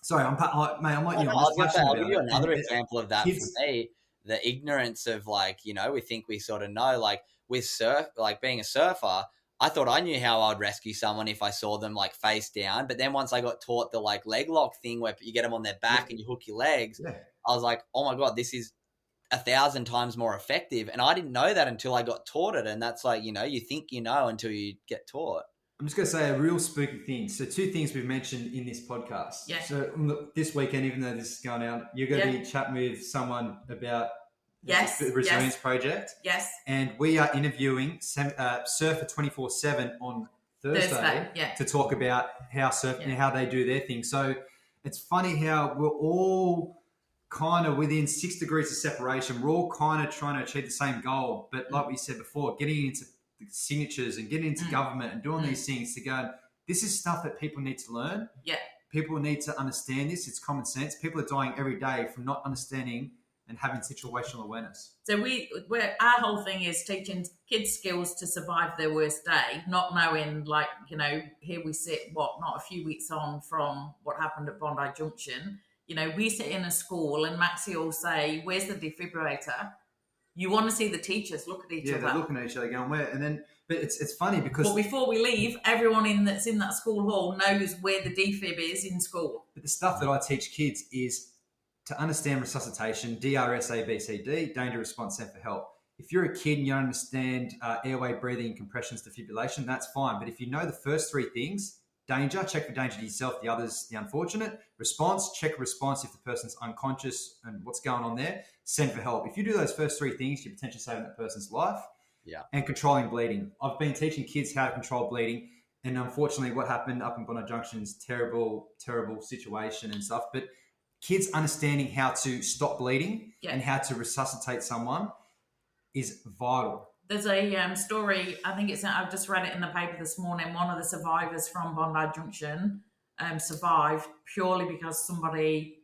Speaker 1: Sorry, I'm like you.
Speaker 3: I'll give you another example of that for me. The ignorance of we think we sort of know, like with surf, like being a surfer, I thought I knew how I would rescue someone if I saw them like face down. But then once I got taught the like leg lock thing where you get them on their back and you hook your legs, I was like, oh my God, this is 1,000 times more effective. And I didn't know that until I got taught it. And that's like, you think you know until you get taught.
Speaker 1: I'm just going to say a real spooky thing. So 2 things we've mentioned in this podcast.
Speaker 2: Yeah.
Speaker 1: So this weekend, even though this is going out, you're going to be chatting with someone about the Resilience Project.
Speaker 2: Yes.
Speaker 1: And we are interviewing Surfer 24/7 on Thursday to talk about how surf and how they do their thing. So it's funny how we're all kind of within 6 degrees of separation. We're all kind of trying to achieve the same goal. But like we said before, getting into the signatures and getting into government and doing these things to go, this is stuff that people need to learn.
Speaker 2: Yeah.
Speaker 1: People need to understand this. It's common sense. People are dying every day from not understanding and having situational awareness.
Speaker 2: So our whole thing is teaching kids skills to survive their worst day, not knowing, like, you know, here we sit, not a few weeks on from what happened at Bondi Junction. You know, we sit in a school and Maxie will say, where's the defibrillator? You want to see the teachers look at each other.
Speaker 1: Yeah, they're looking at each other going, where? And then, but it's funny because...
Speaker 2: But before we leave, everyone that's in that school hall knows where the defib is in school.
Speaker 1: But the stuff that I teach kids is to understand resuscitation, DRS, ABCD, danger, response, send for help. If you're a kid and you don't understand airway breathing, compressions, defibrillation, that's fine. But if you know the first three things, danger, check for danger to yourself, the others, the unfortunate. Response, check response if the person's unconscious and what's going on there. Send for help. If you do those first three things, you're potentially saving that person's life.
Speaker 3: Yeah.
Speaker 1: And controlling bleeding. I've been teaching kids how to control bleeding. And unfortunately, what happened up in Bondi Junction is terrible, terrible situation and stuff. But kids understanding how to stop bleeding and how to resuscitate someone is vital.
Speaker 2: There's a story, I've just read it in the paper this morning. One of the survivors from Bondi Junction survived purely because somebody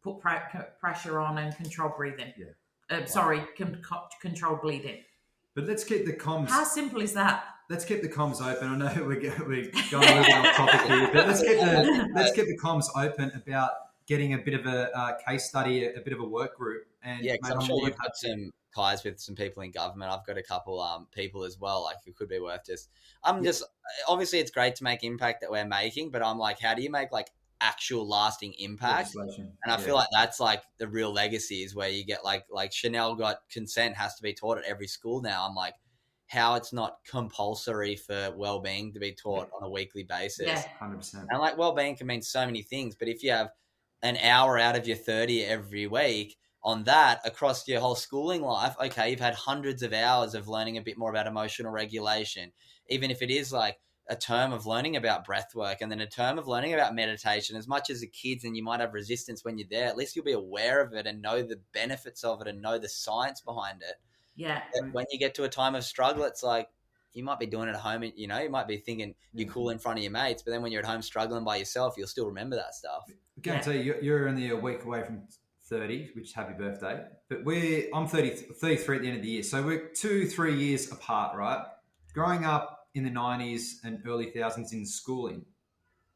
Speaker 2: put pressure on and controlled breathing. Controlled bleeding.
Speaker 1: But let's keep the comms...
Speaker 2: How simple is that?
Speaker 1: Let's keep the comms open. I know we're going a little bit off topic here, but let's keep the comms open about getting a bit of a case study, a bit of a work group. And
Speaker 3: because I'm sure you've got some ties with some people in government. I've got a couple people as well. Like, it could be worth obviously it's great to make impact that we're making, but I'm like, how do you make like actual lasting impact? And I feel like that's like the real legacy is where you get like Chanel got consent has to be taught at every school now. I'm like, how it's not compulsory for well-being to be taught on a weekly basis.
Speaker 2: Yeah,
Speaker 1: 100%.
Speaker 3: And like well-being can mean so many things, but if you have an hour out of your 30 every week on that across your whole schooling life, okay, you've had hundreds of hours of learning a bit more about emotional regulation, even if it is like a term of learning about breath work and then a term of learning about meditation. As much as the kids and you might have resistance when you're there, at least you'll be aware of it and know the benefits of it and know the science behind it.
Speaker 2: Yeah.
Speaker 3: But when you get to a time of struggle, it's like you might be doing it at home, you know, you might be thinking you're cool in front of your mates, but then when you're at home struggling by yourself, you'll still remember that stuff.
Speaker 1: I guarantee you're only a week away from 30, which is happy birthday. But I'm 33 at the end of the year. So we're 2-3 years apart, right? Growing up in the 90s and early 2000s in schooling,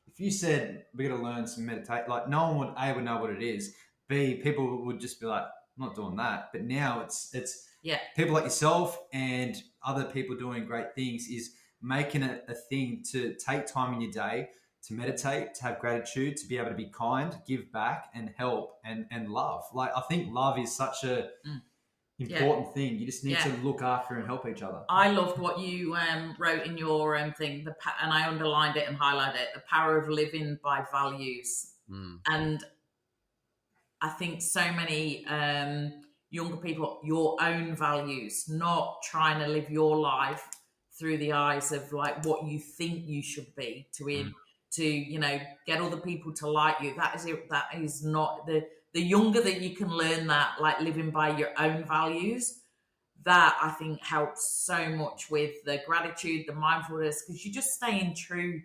Speaker 1: if you said we're going to learn some meditate, like no one would A, would know what it is. B, people would just be like, I'm not doing that. But now it's people like yourself and other people doing great things is making it a thing to take time in your day to meditate, to have gratitude, to be able to be kind, give back and help and love. Like, I think love is such a important thing. You just need to look after and help each other.
Speaker 2: I loved what you wrote in your thing, and I underlined it and highlighted it, the power of living by values. And I think so many younger people, your own values, not trying to live your life through the eyes of like what you think you should be to you know, get other people to like you. That is not the younger that you can learn that, like living by your own values, that I think helps so much with the gratitude, the mindfulness, because you're just staying true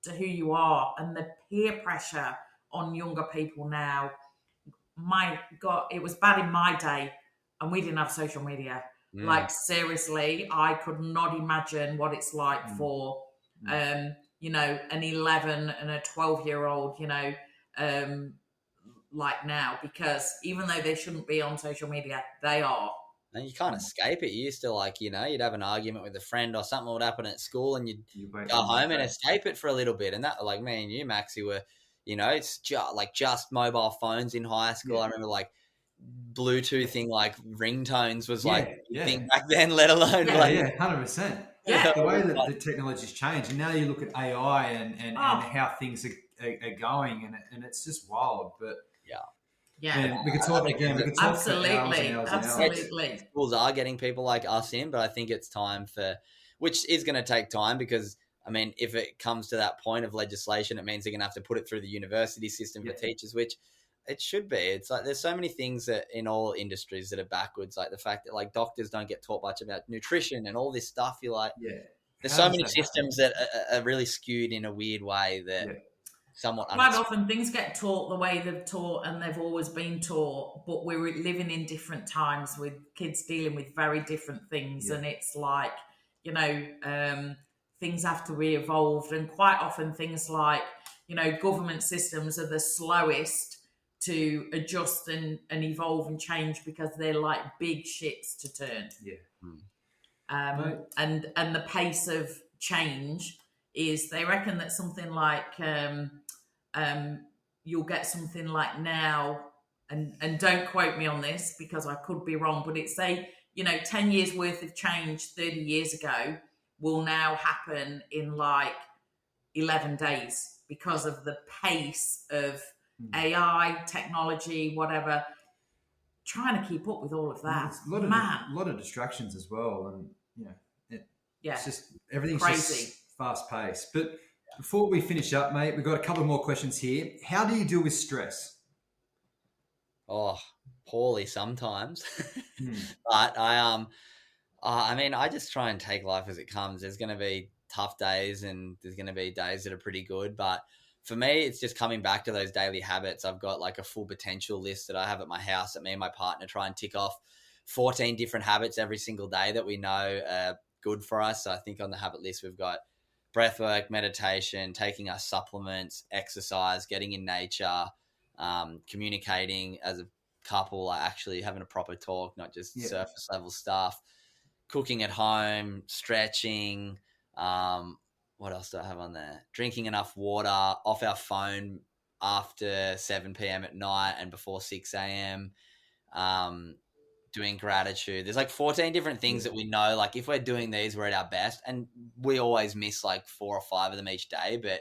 Speaker 2: to who you are. And the peer pressure on younger people now, my God, it was bad in my day and we didn't have social media. Like, seriously, I could not imagine what it's like for you know, an 11 and a 12-year-old, you know, like now, because even though they shouldn't be on social media, they are.
Speaker 3: And you can't escape it. You used to, like, you know, you'd have an argument with a friend or something would happen at school and you'd go home and escape it for a little bit. And that, like, me and you, Maxie, were, you know, it's just mobile phones in high school. I remember, like, Bluetoothing, like, ringtones was like thing back then, let alone
Speaker 1: 100%. Yeah, the way that the technology's changed, and now you look at AI and how things are going, and it's just wild. But and we could talk again. We could talk
Speaker 2: absolutely.
Speaker 3: Schools are getting people like us in, but I think it's time which is going to take time because, I mean, if it comes to that point of legislation, it means they're going to have to put it through the university system for teachers, which it should be. It's like there's so many things that in all industries that are backwards, like the fact that like doctors don't get taught much about nutrition and all this stuff. You're like, there's so many systems that are really skewed in a weird way that somewhat
Speaker 2: quite often things get taught the way they've taught and they've always been taught, but we're living in different times with kids dealing with very different things, and it's like, you know, things have to be evolved, and quite often things like, you know, government systems are the slowest to adjust and evolve and change because they're like big ships to turn. And the pace of change is, they reckon that something like you'll get something like now, and don't quote me on this because I could be wrong, but it's say, you know, 10 years worth of change 30 years ago will now happen in like 11 days because of the pace of AI, technology, whatever, trying to keep up with all of that.
Speaker 1: A lot of distractions as well. And, you know, it's just, everything's crazy. Just fast paced. But before we finish up, mate, we've got a couple more questions here. How do you deal with stress?
Speaker 3: Oh, poorly sometimes. But I mean, I just try and take life as it comes. There's going to be tough days and there's going to be days that are pretty good. But for me, it's just coming back to those daily habits. I've got like a full potential list that I have at my house that me and my partner try and tick off 14 different habits every single day that we know are good for us. So I think on the habit list, we've got breathwork, meditation, taking our supplements, exercise, getting in nature, communicating as a couple, like actually having a proper talk, not just surface level stuff, cooking at home, stretching. What else do I have on there? Drinking enough water, off our phone after 7 p.m. at night and before 6 a.m. Doing gratitude. There's like 14 different things that we know, like if we're doing these, we're at our best. And we always miss like 4 or 5 of them each day, but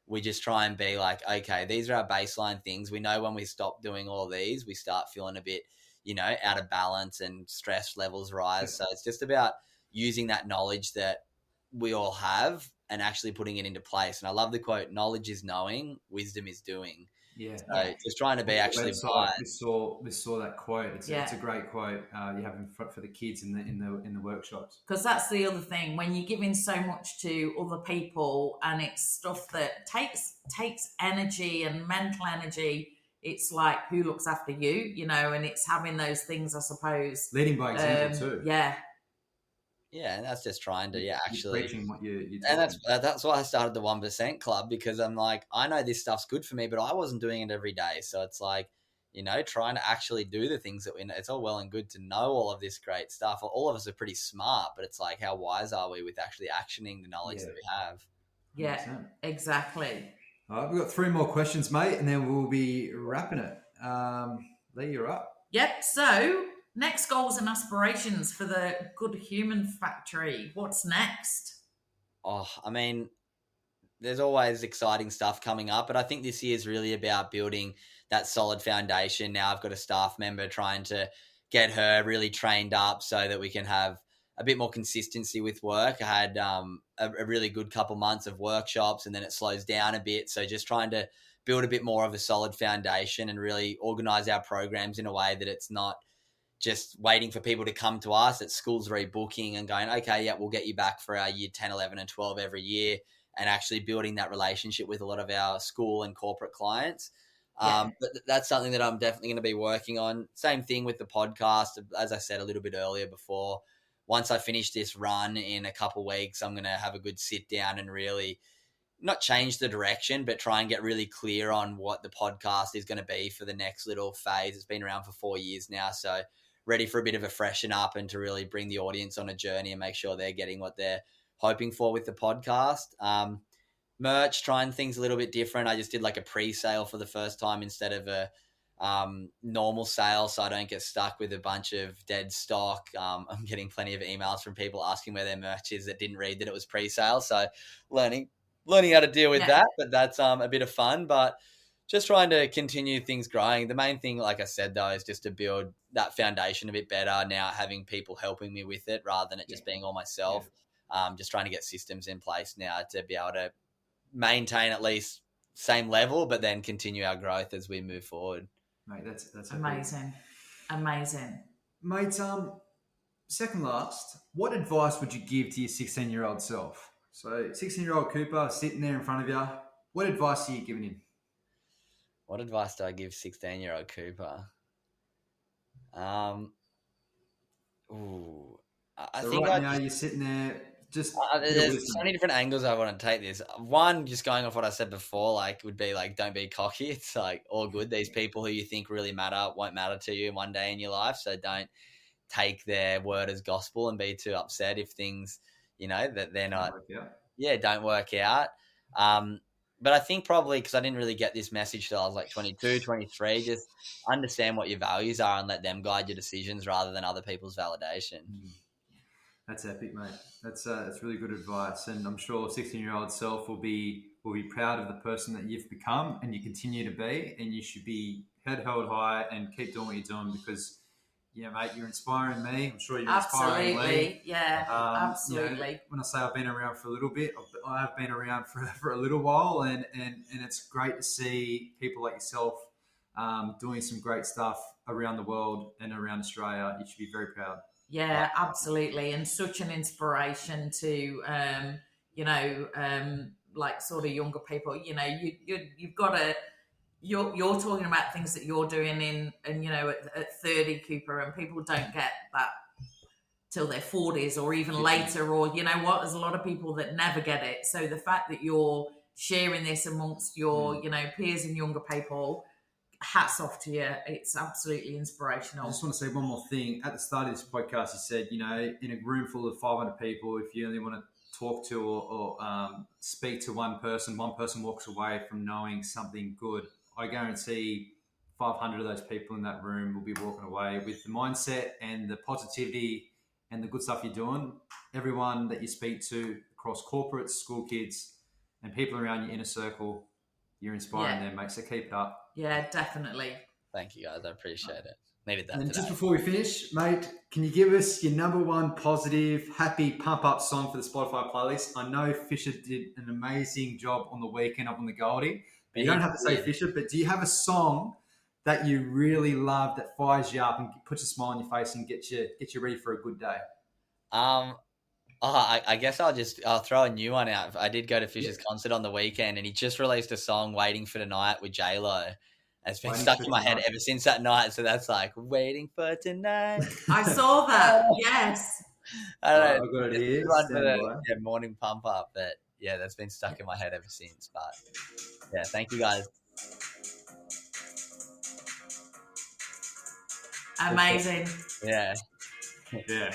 Speaker 3: we just try and be like, okay, these are our baseline things. We know when we stop doing all these, we start feeling a bit, you know, out of balance and stress levels rise. So it's just about using that knowledge that we all have and actually putting it into place. And I love the quote, knowledge is knowing, wisdom is doing. So just trying to be actually applied.
Speaker 1: We saw that quote. It's a great quote you have in front for the kids in the workshops.
Speaker 2: Because that's the other thing, when you're giving so much to other people and it's stuff that takes energy and mental energy, it's like, who looks after you, you know, and it's having those things, I suppose.
Speaker 1: Leading by example too.
Speaker 3: Yeah, and that's just trying to actually
Speaker 1: preaching what you're
Speaker 3: and that's why I started the 1% Club, because I'm like, I know this stuff's good for me, but I wasn't doing it every day. So it's like, you know, trying to actually do the things that we know. It's all well and good to know all of this great stuff. All of us are pretty smart, but it's like, how wise are we with actually actioning the knowledge that we have?
Speaker 2: Yeah, 100%. Exactly.
Speaker 1: All right, we've got 3 more questions, mate, and then we'll be wrapping it. Leigh, you're up.
Speaker 2: Yep. So, next goals and aspirations for the Good Human Factory. What's next?
Speaker 3: Oh, I mean, there's always exciting stuff coming up, but I think this year is really about building that solid foundation. Now I've got a staff member trying to get her really trained up so that we can have a bit more consistency with work. I had a really good couple months of workshops and then it slows down a bit. So just trying to build a bit more of a solid foundation and really organize our programs in a way that it's not just waiting for people to come to us, that school's rebooking and going, okay, yeah, we'll get you back for our year 10, 11 and 12 every year, and actually building that relationship with a lot of our school and corporate clients. But that's something that I'm definitely going to be working on. Same thing with the podcast. As I said a little bit earlier before, once I finish this run in a couple of weeks, I'm going to have a good sit down and really not change the direction, but try and get really clear on what the podcast is going to be for the next little phase. It's been around for 4 years now, so ready for a bit of a freshen up and to really bring the audience on a journey and make sure they're getting what they're hoping for with the podcast. Merch, trying things a little bit different. I just did like a pre-sale for the first time instead of a normal sale, so I don't get stuck with a bunch of dead stock. I'm getting plenty of emails from people asking where their merch is that didn't read that it was pre-sale. So learning how to deal with that, but that's a bit of fun. But just trying to continue things growing. The main thing, like I said, though, is just to build that foundation a bit better now, having people helping me with it rather than it just being all myself. Just trying to get systems in place now to be able to maintain at least same level, but then continue our growth as we move forward.
Speaker 1: Mate, that's
Speaker 2: amazing.
Speaker 1: Mate, second last, what advice would you give to your 16-year-old self? So 16-year-old Cooper sitting there in front of you. What advice are you giving him?
Speaker 3: What advice do I give 16-year-old Cooper? I
Speaker 1: So
Speaker 3: think
Speaker 1: right now you're sitting there, just
Speaker 3: there's so many different angles I want to take this. One, just going off what I said before, like would be like, don't be cocky. It's like all good. These people who you think really matter won't matter to you one day in your life. So don't take their word as gospel and be too upset if things, that they're not, don't work out. But I think probably because I didn't really get this message till I was like 22, 23, just understand what your values are and let them guide your decisions rather than other people's validation.
Speaker 1: That's epic, mate. That's really good advice, and I'm sure 16-year-old self will be proud of the person that you've become and you continue to be, and you should be head held high and keep doing what you're doing because, mate, you're inspiring me. I'm sure you're inspiring Leigh.
Speaker 2: Yeah, absolutely.
Speaker 1: When I say I've been around for a little bit, I have been around for a little while, and it's great to see people like yourself doing some great stuff around the world and around Australia. You should be very proud.
Speaker 2: Yeah, absolutely, and such an inspiration to like sort of younger people. You've got to. You're talking about things that you're doing at 30, Cooper, and people don't get that till their 40s or even later, or there's a lot of people that never get it. So the fact that you're sharing this amongst your peers and younger people, hats off to you. It's absolutely inspirational.
Speaker 1: I just want to say one more thing. At the start of this podcast, you said, in a room full of 500 people, if you only want to talk to or speak to one person walks away from knowing something good. I guarantee 500 of those people in that room will be walking away with the mindset and the positivity and the good stuff you're doing. Everyone that you speak to across corporates, school kids, and people around your inner circle, you're inspiring them, mate. So keep it up.
Speaker 2: Yeah, definitely.
Speaker 3: Thank you, guys. I appreciate it. Needed that.
Speaker 1: And just before we finish, mate, can you give us your number one positive, happy, pump-up song for the Spotify playlist? I know Fisher did an amazing job on the weekend up on the Goldie. But you don't have to say Fisher, but do you have a song that you really love that fires you up and puts a smile on your face and gets you ready for a good day?
Speaker 3: I guess I'll throw a new one out. I did go to Fisher's concert on the weekend, and he just released a song, "Waiting for Tonight" with J-Lo. It's been stuck in my head ever since that night. So that's like "Waiting for Tonight."
Speaker 2: I saw that. Yes.
Speaker 3: I don't know.
Speaker 1: I've got it here.
Speaker 3: For the morning pump up, but yeah, that's been stuck in my head ever since. But yeah, thank you guys.
Speaker 2: Amazing.
Speaker 3: Yeah.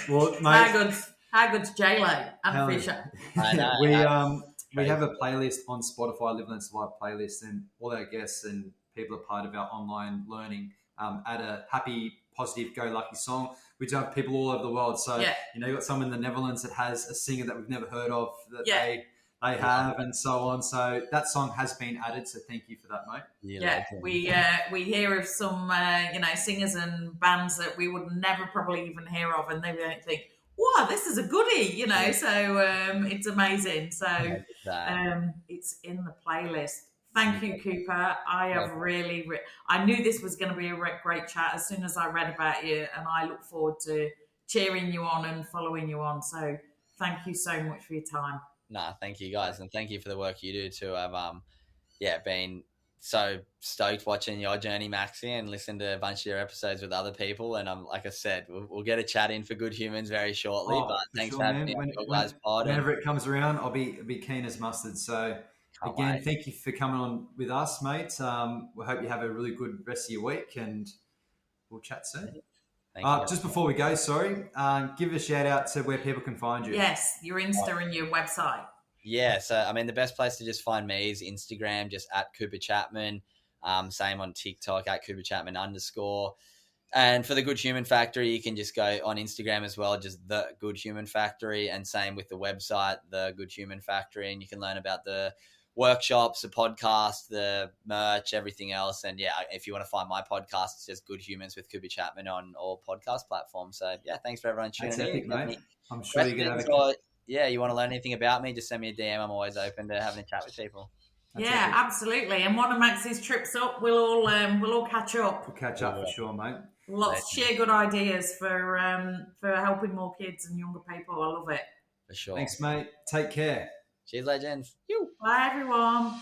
Speaker 1: Well, mate,
Speaker 2: how good's J-Lo and Fisher?
Speaker 3: I know.
Speaker 1: We have a playlist on Spotify, Live Learn Survive playlist, and all our guests and people are part of our online learning. Add a happy, positive, go-lucky song. We do have people all over the world. So, you've got someone in the Netherlands that has a singer that we've never heard of that they have, and so on. So that song has been added. So thank you for that, mate.
Speaker 2: We hear of some singers and bands that we would never probably even hear of, and they don't think, wow, this is a goodie, So it's amazing. So it's in the playlist. Thank you, Cooper. I have I knew this was going to be a great chat as soon as I read about you, and I look forward to cheering you on and following you on. So thank you so much for your time.
Speaker 3: Nah, thank you guys, and thank you for the work you do too. I've been so stoked watching your journey, Maxie, and listen to a bunch of your episodes with other people. And like I said, we'll get a chat in for Good Humans very shortly. But thanks for having me on your guys' pod.
Speaker 1: Whenever it comes around, I'll be keen as mustard. So again, thank you for coming on with us, mate. We hope you have a really good rest of your week, and we'll chat soon. Just before we go, give a shout out to where people can find you.
Speaker 2: Yes, your Insta and your website.
Speaker 3: Yeah, so the best place to just find me is Instagram, just at Cooper Chapman. Same on TikTok at Cooper Chapman _. And for the Good Human Factory, you can just go on Instagram as well, just the Good Human Factory, and same with the website, the Good Human Factory, and you can learn about the workshops, the podcast, the merch, everything else. And if you want to find my podcast, it's just Good Humans with Cooper Chapman on all podcast platforms. So thanks for everyone tuning in.
Speaker 1: Mate. I'm sure you're going to have
Speaker 3: you want to learn anything about me, just send me a DM. I'm always open to having a chat with people.
Speaker 2: Yeah, absolutely. And one of Max's trips up, we'll all catch up.
Speaker 1: We'll catch up for sure, mate.
Speaker 2: Share good ideas for helping more kids and younger people. I love it.
Speaker 3: For sure.
Speaker 1: Thanks, mate. Take care.
Speaker 3: Cheers, legends.
Speaker 2: Bye, everyone.